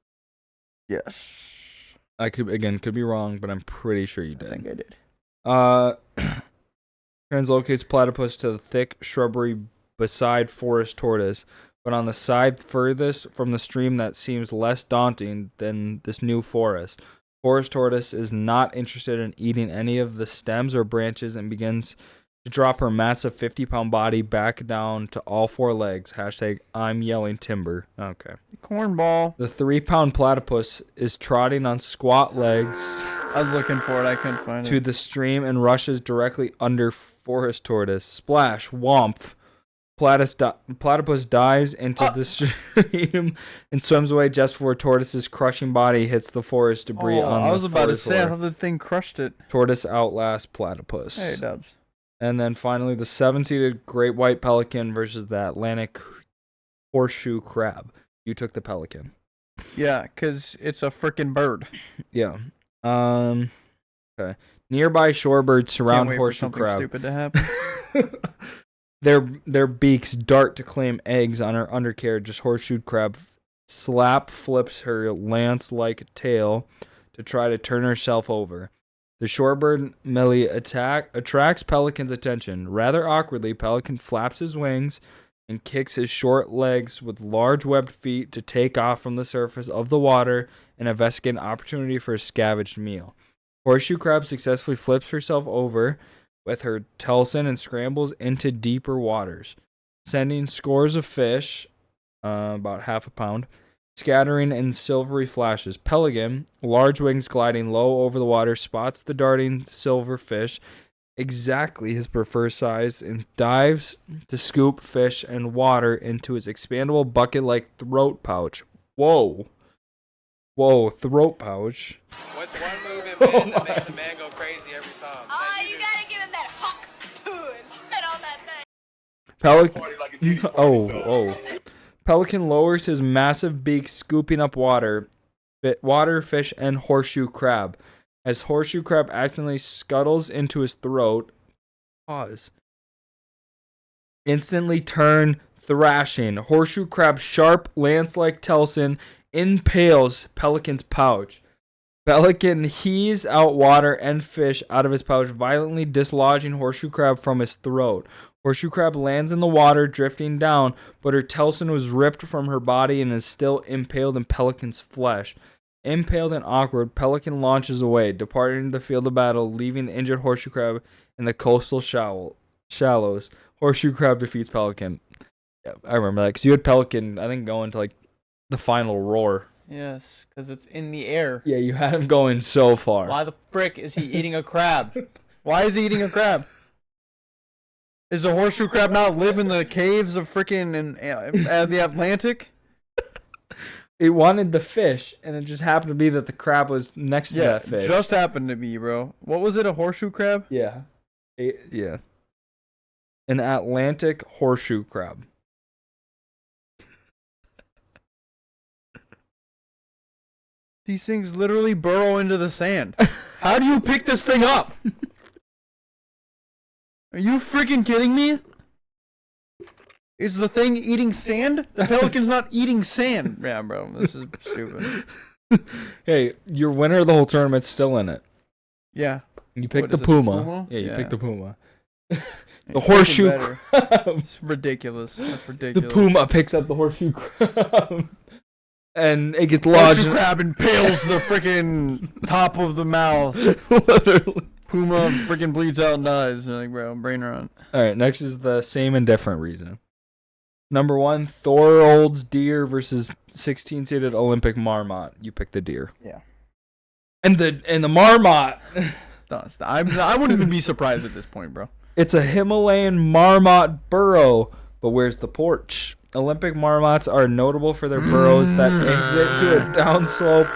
Yes. I could be wrong, but I'm pretty sure you did. I think I did. Translocates platypus to the thick shrubbery beside forest tortoise, but on the side furthest from the stream that seems less daunting than this new forest. Forest tortoise is not interested in eating any of the stems or branches and begins to drop her massive 50-pound body back down to all four legs. #I'm yelling timber. Okay. Cornball. The 3-pound platypus is trotting on squat legs I was looking for it. I couldn't find to it. the stream and rushes directly under forest tortoise. Splash, whomph. Platypus dives into the stream and swims away just before tortoise's crushing body hits the forest debris on the I was about to say, I floor. thought the thing crushed it. Tortoise outlasts platypus. Hey, Dubs. And then finally, the 7-seeded great white pelican versus the Atlantic horseshoe crab. You took the pelican. Yeah, because it's a freaking bird. Yeah. Okay. Nearby shorebirds surround Can't wait horseshoe for something crab. stupid to happen. Their beaks dart to claim eggs on her undercarriage as horseshoe crab flips her lance-like tail to try to turn herself over. The shorebird Millie attracts Pelican's attention. Rather awkwardly, Pelican flaps his wings and kicks his short legs with large webbed feet to take off from the surface of the water and investigate an opportunity for a scavenged meal. Horseshoe crab successfully flips herself over with her telson and scrambles into deeper waters, sending scores of fish, about half a pound, scattering in silvery flashes. Pelican, large wings gliding low over the water, spots the darting silver fish, exactly his preferred size, and dives to scoop fish and water into his expandable bucket-like throat pouch. Whoa, throat pouch. What's one move in bed that makes a man go crazy every time? Oh, you gotta give him that huck and spit on that thing. Pelican. Party like a Diddy party. Pelican lowers his massive beak, scooping up water, fish, and horseshoe crab. As horseshoe crab accidentally scuttles into his throat, instantly turn thrashing. Horseshoe crab's sharp lance-like telson impales Pelican's pouch. Pelican heaves out water and fish out of his pouch, violently dislodging Horseshoe crab from his throat. Horseshoe crab lands in the water, drifting down, but her telson was ripped from her body and is still impaled in Pelican's flesh. Impaled and awkward, Pelican launches away, departing the field of battle, leaving the injured Horseshoe crab in the coastal shallows. Horseshoe crab defeats Pelican. Yeah, I remember that, because you had Pelican, I think, going to, like, the final roar. Yes, because it's in the air. Yeah, you had him going so far. Why the frick is he eating a crab? Why is he eating a crab? Is a horseshoe crab not live in the caves of freaking the Atlantic? It wanted the fish, and it just happened to be that the crab was next to that fish. Just happened to be, bro. What was it, a horseshoe crab? Yeah. Yeah. An Atlantic horseshoe crab. These things literally burrow into the sand. How do you pick this thing up? Are you freaking kidding me? Is the thing eating sand? The pelican's not eating sand. Yeah, bro, this is stupid. Hey, your winner of the whole tournament's still in it. Yeah. You picked What the is it, puma. puma? Yeah, you Yeah. picked the puma. It's The horseshoe freaking crab. It's ridiculous. That's The ridiculous. puma picks up the horseshoe crab. And it gets lodged. Horseshoe crab impales the freaking top of the mouth. Literally. Puma freaking bleeds out and dies. Like, bro, brain rot. Alright, next is the same and different reason. Number 1, Thorold's deer versus 16-seeded Olympic Marmot. You pick the deer. Yeah. And the Marmot. I wouldn't even be surprised at this point, bro. It's a Himalayan marmot burrow, but where's the porch? Olympic marmots are notable for their burrows that exit to a downslope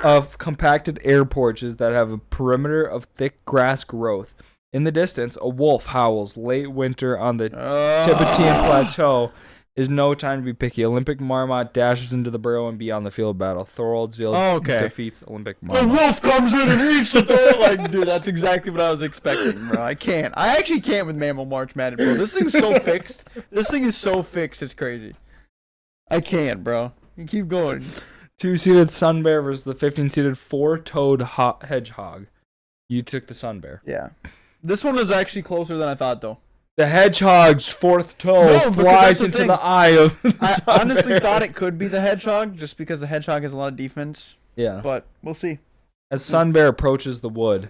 of compacted air porches that have a perimeter of thick grass growth. In the distance, a wolf howls late winter on the Tibetan Plateau. Is no time to be picky. Olympic Marmot dashes into the burrow and beyond the field battle. Thorold defeats Olympic Marmot. The wolf comes in and eats the Thorold. Like, dude, that's exactly what I was expecting, bro. I can't. I actually can't with Mammal March Madness, bro. This thing's so fixed. This thing is so fixed, it's crazy. I can't, bro. You keep going. 2-seeded Sun Bear versus the 15-seeded 4-toed hedgehog. You took the Sun Bear. Yeah. This one was actually closer than I thought, though. The hedgehog's fourth toe flies into the eye of I honestly thought it could be the hedgehog, just because the hedgehog has a lot of defense. Yeah. But we'll see. As Sun Bear approaches the wood,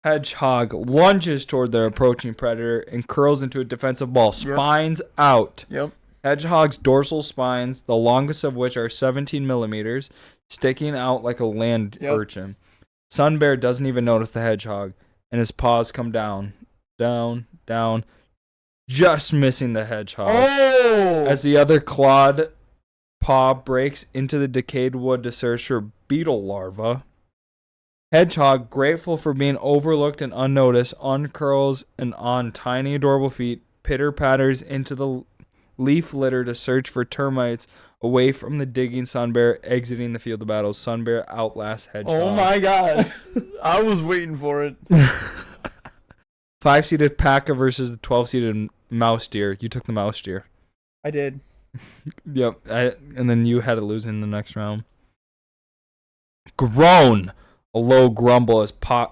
hedgehog lunges toward the approaching predator and curls into a defensive ball, spines out. Yep. Hedgehog's dorsal spines, the longest of which are 17 millimeters, sticking out like a land urchin. Sun Bear doesn't even notice the hedgehog, and his paws come down, just missing the hedgehog. Oh! As the other clawed paw breaks into the decayed wood to search for beetle larvae, hedgehog, grateful for being overlooked and unnoticed, uncurls and on tiny adorable feet, pitter-patters into the leaf litter to search for termites away from the digging Sun Bear, exiting the field of battle. Sun Bear outlasts hedgehog. Oh my god. I was waiting for it. 5-seeded Paca versus the 12-seeded mouse deer. You took the mouse deer. I did. Yep. And then you had to lose in the next round. Groan. A low grumble as Paca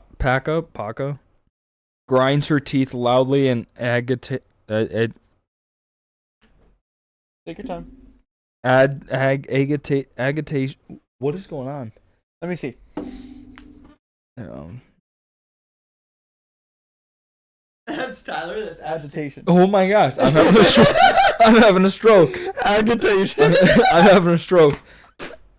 grinds her teeth loudly and Take your time. agitation. What is going on? Let me see. That's Tyler. That's agitation. Oh my gosh! I'm having a stroke. I'm having a stroke. Agitation. I'm having a stroke.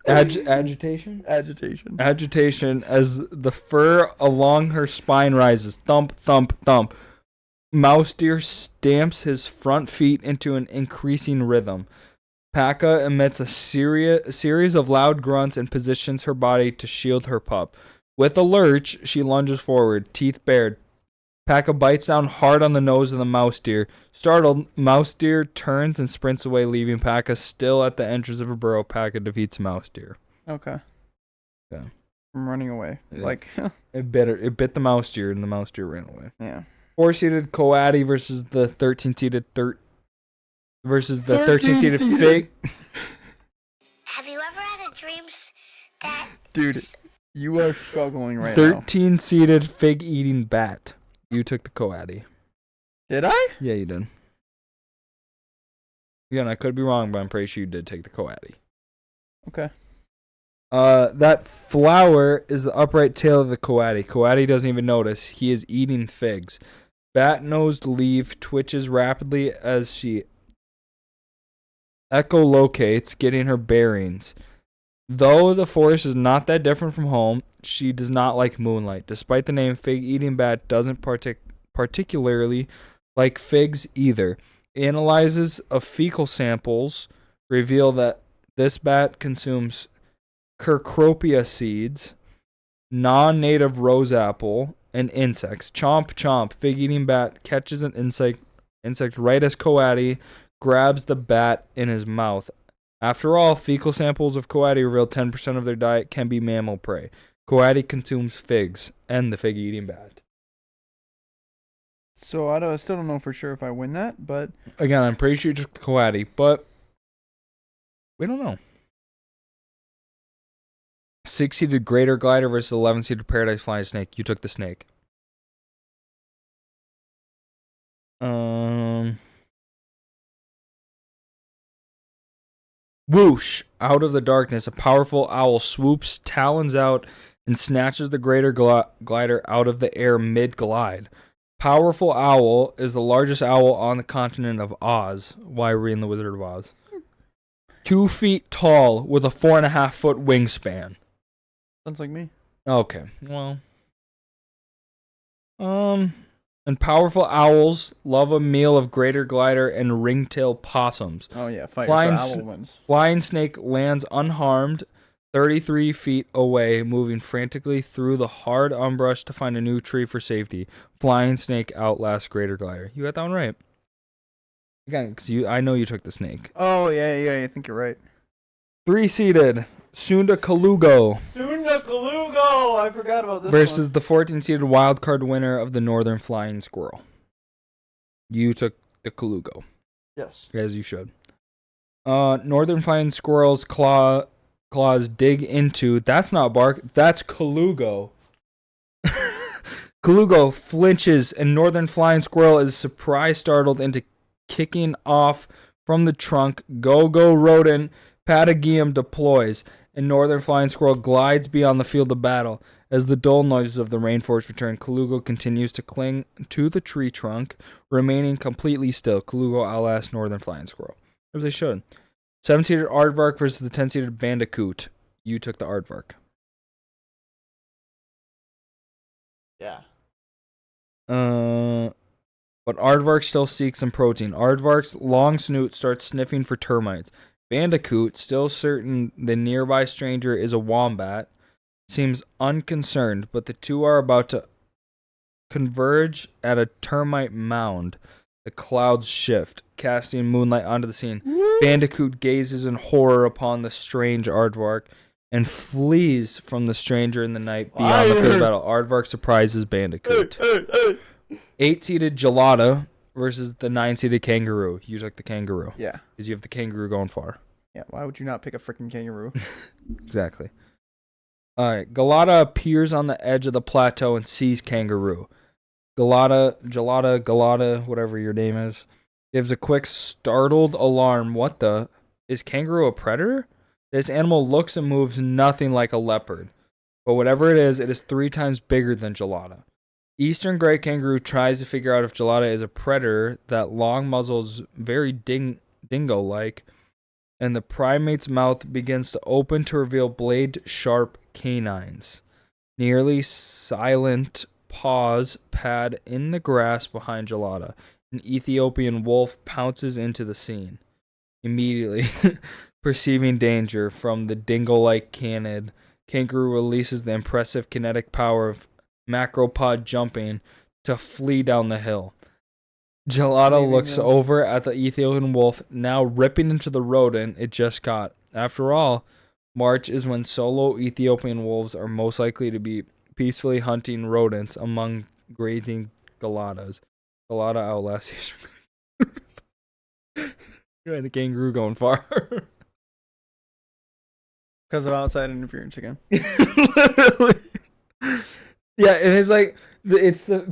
Agitation. Agitation. As the fur along her spine rises. Thump, thump, thump. Mouse deer stamps his front feet into an increasing rhythm. Paca emits a series of loud grunts and positions her body to shield her pup. With a lurch, she lunges forward, teeth bared. Paca bites down hard on the nose of the mouse deer. Startled, mouse deer turns and sprints away, leaving Paca still at the entrance of her burrow. Paca defeats mouse deer. Okay. Yeah. I'm running away. Yeah. Like It bit the mouse deer, and the mouse deer ran away. yeah. 4-seeded Coati versus the 13-seeded Fig. Have you ever had a dream that... Dude, you are struggling right 13-seeded fig-eating bat. You took the Coati. Did I? Yeah, you did. Again, I could be wrong, but I'm pretty sure you did take the Coati. Okay. That flower is the upright tail of the Coati. Coati doesn't even notice. He is eating figs. Bat-nosed leaf twitches rapidly as she echolocates, getting her bearings. Though the forest is not that different from home, she does not like moonlight. Despite the name, fig-eating bat doesn't particularly like figs either. Analyses of fecal samples reveal that this bat consumes Cecropia seeds, non-native rose apple, and insects. Chomp, chomp. Fig-eating bat catches an insect right as Coati grabs the bat in his mouth. After all, fecal samples of Coati reveal 10% of their diet can be mammal prey. Coati consumes figs and the fig-eating bat. So I still don't know for sure if I win that, but Again, I'm pretty sure you took the Coati, but we don't know. 6-seeded Greater Glider versus 11-seeded Paradise Flying Snake. You took the snake. Whoosh! Out of the darkness, a powerful owl swoops talons out and snatches the Greater Glider out of the air mid-glide. Powerful owl is the largest owl on the continent of Oz. Why are we in the Wizard of Oz? 2 feet tall with a 4.5-foot wingspan. Sounds like me. Okay, well. And powerful owls love a meal of greater glider and ringtail possums. Oh yeah, fight Flying, for owl wins. flying snake lands unharmed 33 feet away, moving frantically through the hard underbrush to find a new tree for safety. Flying snake outlasts greater glider. You got that one right. Again, because I know you took the snake. Oh yeah, I think you're right. 3-seeded Sunda Kalugo Sunda Kalugo! I forgot about this versus the 14-seeded wild card winner of the Northern Flying Squirrel. You took the Kalugo. Yes. As you should. Northern Flying Squirrel's claws dig into. That's not bark. That's Kalugo. Kalugo flinches, and Northern Flying Squirrel is surprise startled into kicking off from the trunk. Go rodent. Patagium deploys, and Northern Flying Squirrel glides beyond the field of battle. As the dull noises of the rainforest return, Kalugo continues to cling to the tree trunk, remaining completely still. Kalugo outlasts Northern Flying Squirrel. As they should. 7-seeded Aardvark versus the 10-seeded Bandicoot. You took the Aardvark. Yeah. But Aardvark still seeks some protein. Aardvark's long snoot starts sniffing for termites. Bandicoot, still certain the nearby stranger is a wombat, seems unconcerned, but the two are about to converge at a termite mound. The clouds shift, casting moonlight onto the scene. Bandicoot gazes in horror upon the strange Aardvark and flees from the stranger in the night beyond the field of battle. Aardvark surprises Bandicoot. 8-seeded Gelada versus the 9-seeded Kangaroo. You took the Kangaroo. Yeah. Because you have the Kangaroo going far. Yeah, why would you not pick a freaking kangaroo? Exactly. Alright, Gelada appears on the edge of the plateau and sees Kangaroo. Gelada, whatever your name is, gives a quick startled alarm. What the? Is Kangaroo a predator? This animal looks and moves nothing like a leopard. But whatever it is 3 times bigger than Gelada. Eastern gray kangaroo tries to figure out if Gelada is a predator. That long muzzle is very dingo-like, and the primate's mouth begins to open to reveal blade-sharp canines. Nearly silent paws pad in the grass behind Gelada. An Ethiopian wolf pounces into the scene. Immediately, perceiving danger from the dingo-like canid, kangaroo releases the impressive kinetic power of macropod jumping to flee down the hill. Gelada looks over at the Ethiopian wolf, now ripping into the rodent it just caught. After all, March is when solo Ethiopian wolves are most likely to be peacefully hunting rodents among grazing Geladas. Gelada outlasts you had the kangaroo going far. Because of outside interference again. Literally. Yeah, and it's like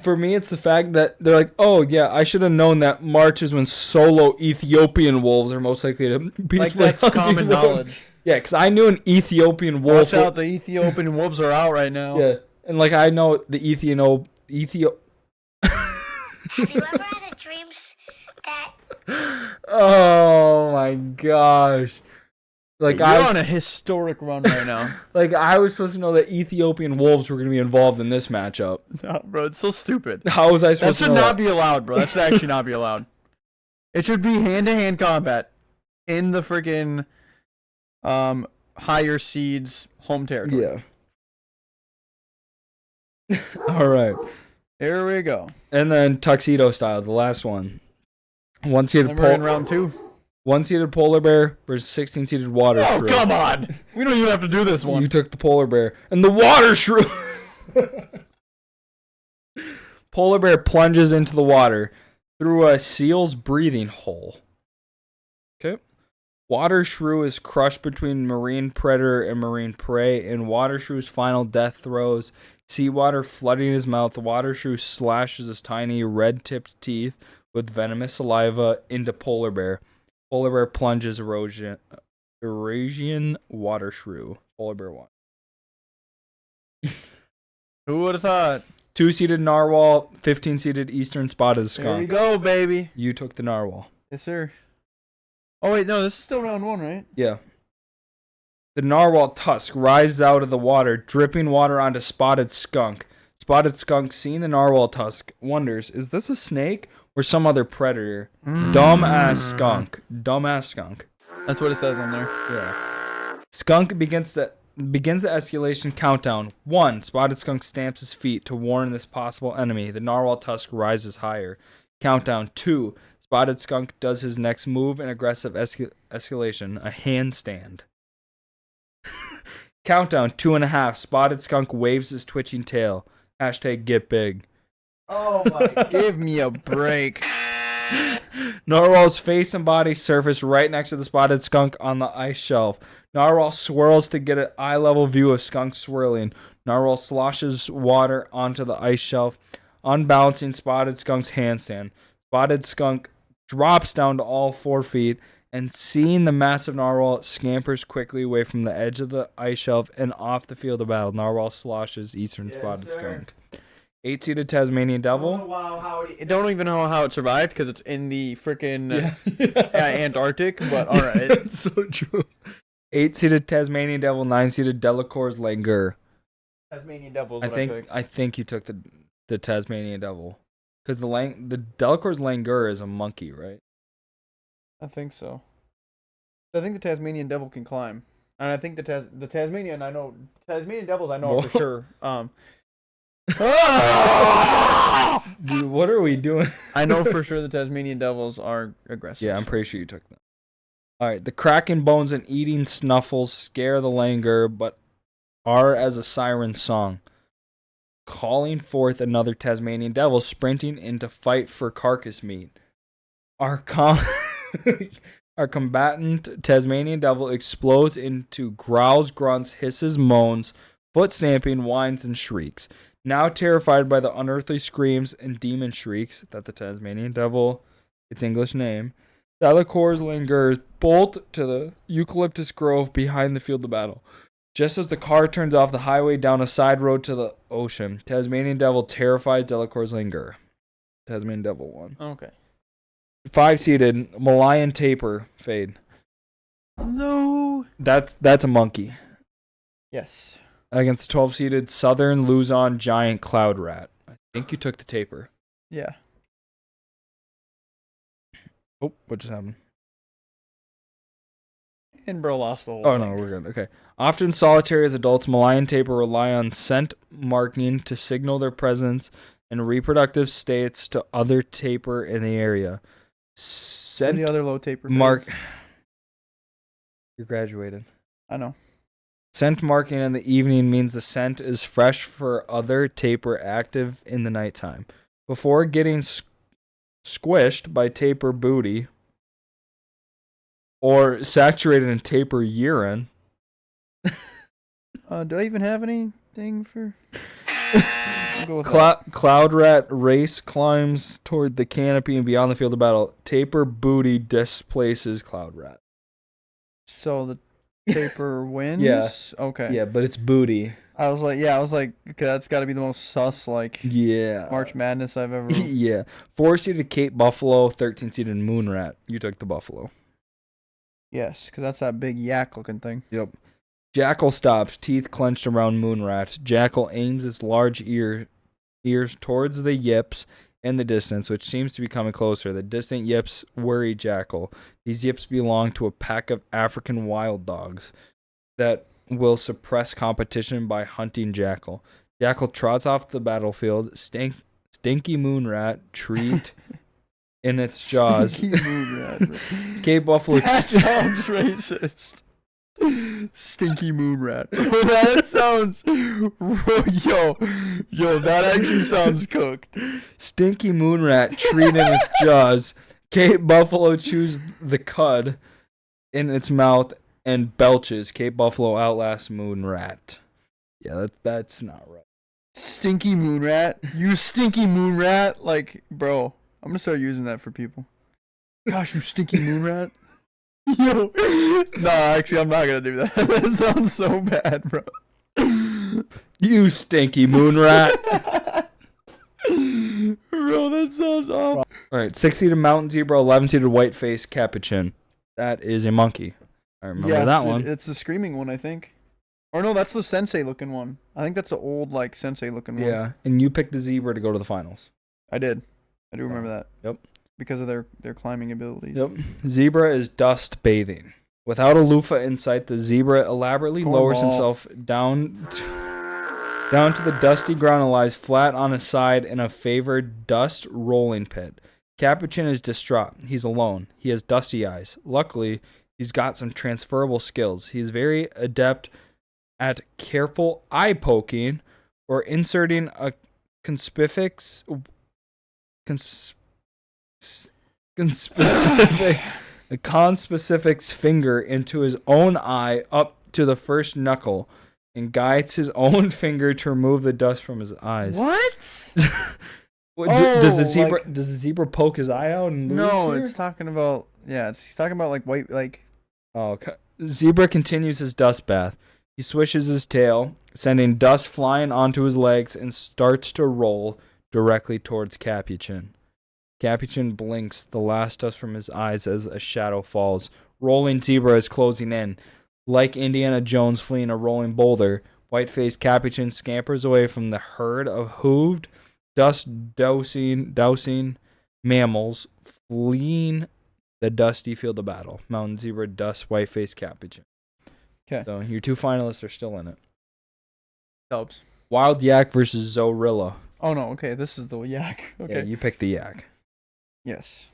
for me it's the fact that they're like, oh yeah, I should have known that March is when solo Ethiopian wolves are most likely to peacefully Like that's common knowledge. Yeah, because I knew an Ethiopian wolf. Watch out, the Ethiopian wolves are out right now. Yeah, and like I know the Have you ever had a dream that... Oh my gosh. Like You're on a historic run right now. Like I was supposed to know that Ethiopian wolves were going to be involved in this matchup. No, bro, it's so stupid. How was I supposed to know that? That should not be allowed, bro. That should actually not be allowed. It should be hand-to-hand combat in the freaking higher seeds home territory. Yeah. All right. Here we go. And then tuxedo style, the last one. We're in round 2. 1-seeded polar bear versus 16-seeded water shrew. Oh, come on. We don't even have to do this one. You took the polar bear. And the water shrew. Polar bear plunges into the water through a seal's breathing hole. Okay. Water shrew is crushed between marine predator and marine prey. In water shrew's final death throes, seawater flooding his mouth, water shrew slashes his tiny red-tipped teeth with venomous saliva into polar bear. Polar bear plunges Eurasian water shrew. Polar bear won. Who would have thought? 2-seeded narwhal, 15-seeded eastern spotted skunk. There we go, baby. You took the narwhal. Yes, sir. Oh, wait, no, this is still round 1, right? Yeah. The narwhal tusk rises out of the water, dripping water onto spotted skunk. Spotted skunk, seeing the narwhal tusk, wonders, is this a snake or some other predator? Dumbass skunk. Dumbass skunk. That's what it says on there. Yeah. Skunk begins the escalation countdown. 1. Spotted skunk stamps his feet to warn this possible enemy. The narwhal tusk rises higher. Countdown. 2. Spotted skunk does his next move in aggressive escalation. A handstand. Countdown. 2.5. Spotted skunk waves his twitching tail. Hashtag get big. Oh my! Give me a break. Narwhal's face and body surface right next to the spotted skunk on the ice shelf. Narwhal swirls to get an eye-level view of skunk swirling. Narwhal sloshes water onto the ice shelf, unbalancing spotted skunk's handstand. Spotted skunk drops down to all 4 feet, and seeing the massive narwhal, scampers quickly away from the edge of the ice shelf and off the field of battle. Narwhal sloshes eastern spotted skunk. 8-seeded Tasmanian devil. Oh, wow, I don't even know how it survived because it's in the freaking Antarctic, but all right. That's so true. 8-seeded Tasmanian devil, 9-seeded Delacour's langur. Tasmanian devil is I what think I think you took the Tasmanian devil because the Delacour's langur is a monkey, right? I think so. I think the Tasmanian devil can climb, and I think the Tasmanian devils I know for sure. Dude, what are we doing? I know for sure the Tasmanian devils are aggressive. Yeah, I'm pretty sure you took them. All right, the cracking bones and eating snuffles scare the langur, but are as a siren song, calling forth another Tasmanian devil sprinting in to fight for carcass meat. Our combatant Tasmanian devil explodes into growls, grunts, hisses, moans, foot stamping, whines, and shrieks. Now terrified by the unearthly screams and demon shrieks that the Tasmanian devil, its English name, Delacour's langurs bolt to the eucalyptus grove behind the field of battle. Just as the car turns off the highway down a side road to the ocean, Tasmanian devil terrifies Delacour's langur. Tasmanian devil won. Okay. 5-seeded Malayan tapir fade. No. That's a monkey. Yes. Against 12-seeded Southern Luzon giant cloud rat. I think you took the tapir. Yeah. Oh, what just happened? And bro lost the whole Oh, thing. no, we're good. Okay. Often solitary as adults, Malayan tapir rely on scent marking to signal their presence and reproductive states to other tapir in the area. And the other low taper. Mark. You're graduated. I know. Scent marking in the evening means the scent is fresh for other tapir active in the nighttime. Before getting squished by tapir booty or saturated in tapir urine. Do I even have anything for... I'll go with Cloud rat race climbs toward the canopy and beyond the field of battle. Tapir booty displaces cloud rat. So the tapir wins? Yeah. Okay. Yeah, but it's booty. I was like, okay, that's got to be the most sus, March Madness I've ever... Yeah. 4-seeded Cape Buffalo, 13-seeded Moon Rat. You took the Buffalo. Yes, because that's that big yak-looking thing. Yep. Jackal stops, teeth clenched around Moon Rat. Jackal aims its large ears towards the yips in the distance, which seems to be coming closer. The distant yips worry Jackal. These yips belong to a pack of African wild dogs that will suppress competition by hunting Jackal. Jackal trots off the battlefield. Stinky Moon Rat treat in its jaws. Stinky Moon Rat. Cape Buffalo. That sounds racist. Stinky Moon Rat. That sounds... Yo, that actually sounds cooked. Stinky Moon Rat treat in its jaws. Cape Buffalo chews the cud in its mouth and belches. Cape Buffalo outlasts Moon Rat. Yeah, that's not right. Stinky Moon Rat? You stinky Moon Rat? Like, bro, I'm gonna start using that for people. Gosh, you stinky Moon Rat. Yo. No, actually, I'm not gonna do that. That sounds so bad, bro. You stinky Moon Rat. Bro, that sounds awful. All right, 6-seated mountain zebra, 11-seated white-faced capuchin. That is a monkey. I remember that one. It's the screaming one, I think. Or no, that's the sensei looking one. I think that's the old like sensei looking one. Yeah, and you picked the zebra to go to the finals. I did. I do remember that. Yep. Because of their climbing abilities. Yep. Zebra is dust bathing. Without a loofah in sight, the zebra elaborately lowers himself down to the dusty ground and lies flat on his side in a favored dust rolling pit. Capuchin is distraught. He's alone. He has dusty eyes. Luckily, he's got some transferable skills. He's very adept at careful eye poking or inserting a conspicuous finger into his own eye up to the first knuckle and guides his own finger to remove the dust from his eyes. What? Does the zebra poke his eye out and lose No, here? it's talking about he's talking about like white like. Oh, okay. Zebra continues his dust bath. He swishes his tail, sending dust flying onto his legs, and starts to roll directly towards Capuchin. Capuchin blinks the last dust from his eyes as a shadow falls. Rolling zebra is closing in. Like Indiana Jones fleeing a rolling boulder, white-faced Capuchin scampers away from the herd of hooved, dust-dousing mammals fleeing the dusty field of battle. Mountain zebra, dust, white-faced Capuchin. Okay. So your two finalists are still in it. Dubs. Wild yak versus Zorilla. Oh no, okay, this is the yak. Okay. Yeah, you picked the yak. Yes.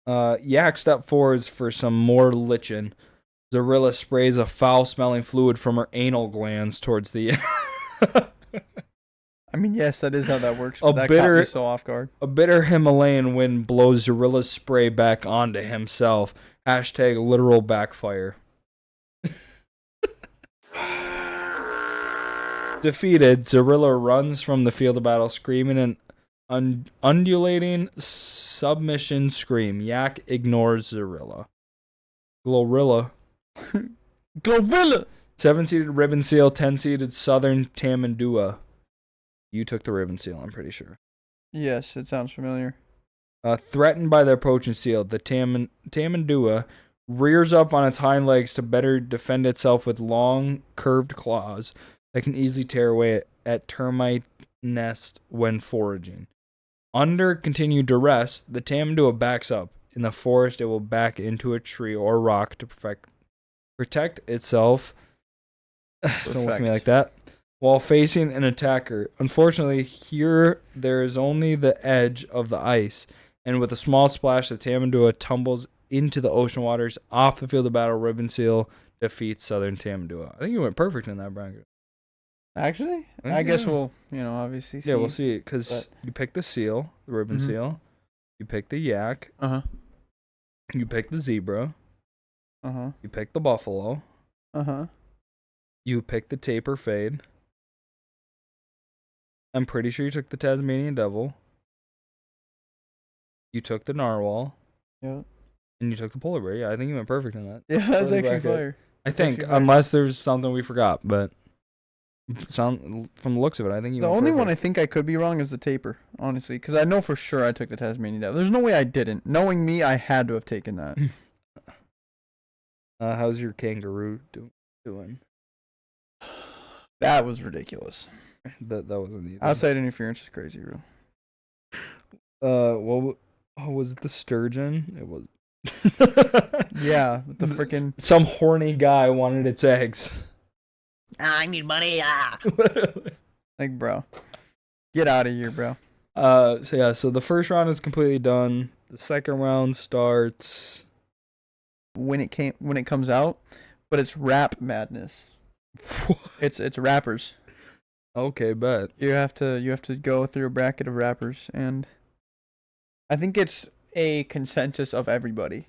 Yak step forwards for some more lichen. Zorilla sprays a foul-smelling fluid from her anal glands towards the I mean, yes, that is how that works, but that caught me so off guard. A bitter Himalayan wind blows Zorilla's spray back onto himself. Hashtag literal backfire. Defeated, Zorilla runs from the field of battle, screaming an undulating submission scream. Yak ignores Zorilla. Glorilla. Glorilla! 7-seated ribbon seal, 10-seated southern tamandua. You took the ribbon seal, I'm pretty sure. Yes, it sounds familiar. Threatened by the approaching seal, the tamandua rears up on its hind legs to better defend itself with long, curved claws that can easily tear away at termite nest when foraging. Under continued duress, the tamandua backs up. In the forest, it will back into a tree or rock to protect itself. Don't look at me like that. While facing an attacker. Unfortunately, here there is only the edge of the ice, and with a small splash, the tamandua tumbles into the ocean waters. Off the field of battle, ribbon seal defeats southern tamandua. I think you went perfect in that, Brian. Actually? I guess we'll, obviously see. Yeah, we'll see it, because you picked the seal, the ribbon seal. You picked the yak. Uh-huh. You picked the zebra. Uh-huh. You picked the buffalo. Uh-huh. You picked the taper fade. I'm pretty sure you took the Tasmanian devil. You took the narwhal. Yeah. And you took the polar bear. Yeah, I think you went perfect in that. Yeah, that's actually fire. I think, unless there's something we forgot, but from the looks of it, I think you The went only perfect. one I think I could be wrong is the taper, honestly, because I know for sure I took the Tasmanian devil. There's no way I didn't. Knowing me, I had to have taken that. How's your kangaroo doing? That was ridiculous. That wasn't either. Outside interference is crazy, bro. Was it the sturgeon? It was. Yeah, the freaking Some horny guy wanted its eggs. I need money. like, bro, get out of here, bro. So the first round is completely done. The second round starts When it comes out, but it's rap madness. It's rappers. Okay, bet. You have to go through a bracket of rappers, and I think it's a consensus of everybody.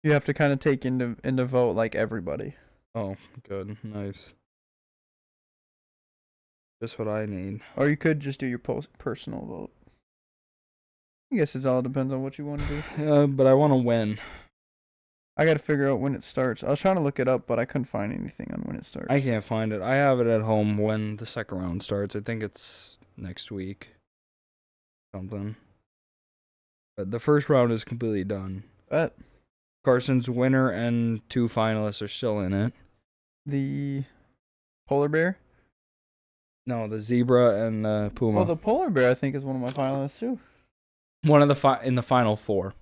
You have to kind of take into vote like everybody. Oh, good. Nice. Just what I need. Or you could just do your personal vote. I guess it all depends on what you want to do. But I want to win. I got to figure out when it starts. I was trying to look it up, but I couldn't find anything on when it starts. I can't find it. I have it at home when the second round starts. I think it's next week. something. But the first round is completely done. Bet. Carson's winner and 2 finalists are still in it. The polar bear? No, the zebra and the puma. Well, the polar bear, I think, is one of my finalists, too. One of the in the final 4.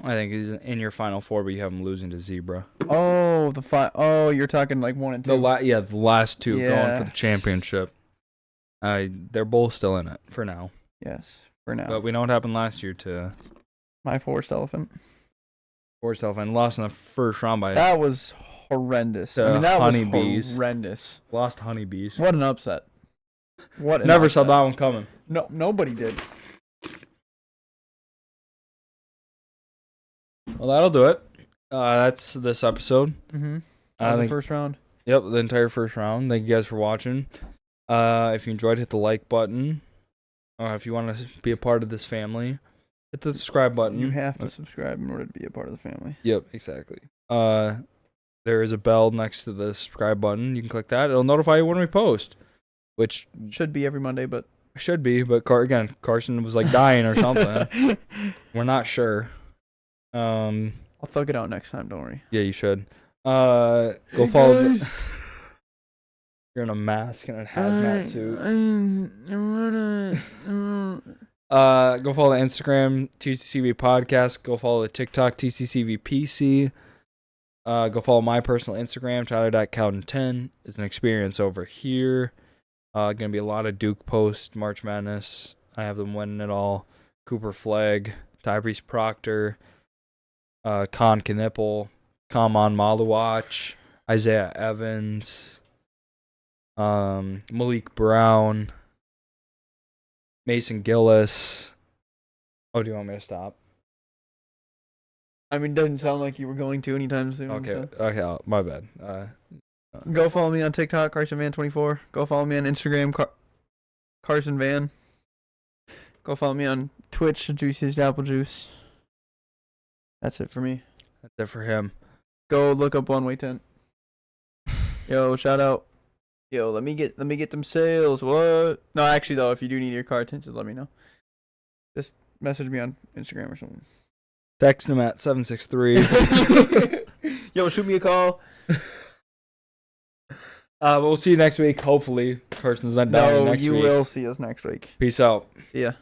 I think he's in your final 4, but you have him losing to zebra. Oh, you're talking like 1 and 2. The last 2 going for the Yes. championship. They're both still in it for now. Yes, for now. But we know what happened last year to My forest elephant. Forrest and lost in the first round by That was horrendous. The I mean, that honeybees. was horrendous. lost honeybees. What an upset. What an Never upset. saw that one coming. No, nobody did. Well, that'll do it. That's this episode. Mm-hmm. I That was the think- first round. Yep, the entire first round. Thank you guys for watching. If you enjoyed, hit the like button. If you want to be a part of this family, hit the subscribe button. You have to subscribe in order to be a part of the family. Yep, exactly. There is a bell next to the subscribe button. You can click that. It'll notify you when we post, which Should be every Monday, but should be. But Carson was like dying or something. We're not sure. I'll thug it out next time. Don't worry. Yeah, you should. Go follow. You're in a mask and a hazmat suit. Go follow the Instagram TCCV podcast. Go follow the TikTok TCCV PC. Go follow my personal Instagram Tyler.Cowden10. It's an experience over here. Gonna be a lot of Duke posts, March Madness. I have them winning it all. Cooper Flag, Tyrese Proctor, Con Knipple, Kamon Maluwach, Isaiah Evans, Malik Brown, Mason Gillis. Oh, do you want me to stop? I mean, doesn't sound like you were going to anytime soon. Okay, so. okay, my bad. Go follow me on TikTok, CarsonVan24. Go follow me on Instagram, Carson Van. Go follow me on Twitch, Juiciest Apple Juice. That's it for me. That's it for him. Go look up One Way Tent. Yo, shout out. Yo, let me get them sales. What? No, actually though, if you do need your car tinted, let me know. Just message me on Instagram or something. Text him at 763. Yo, shoot me a call. But we'll see you next week. Hopefully, Carson's not dying No, next you week. will see us next week. Peace out. See ya.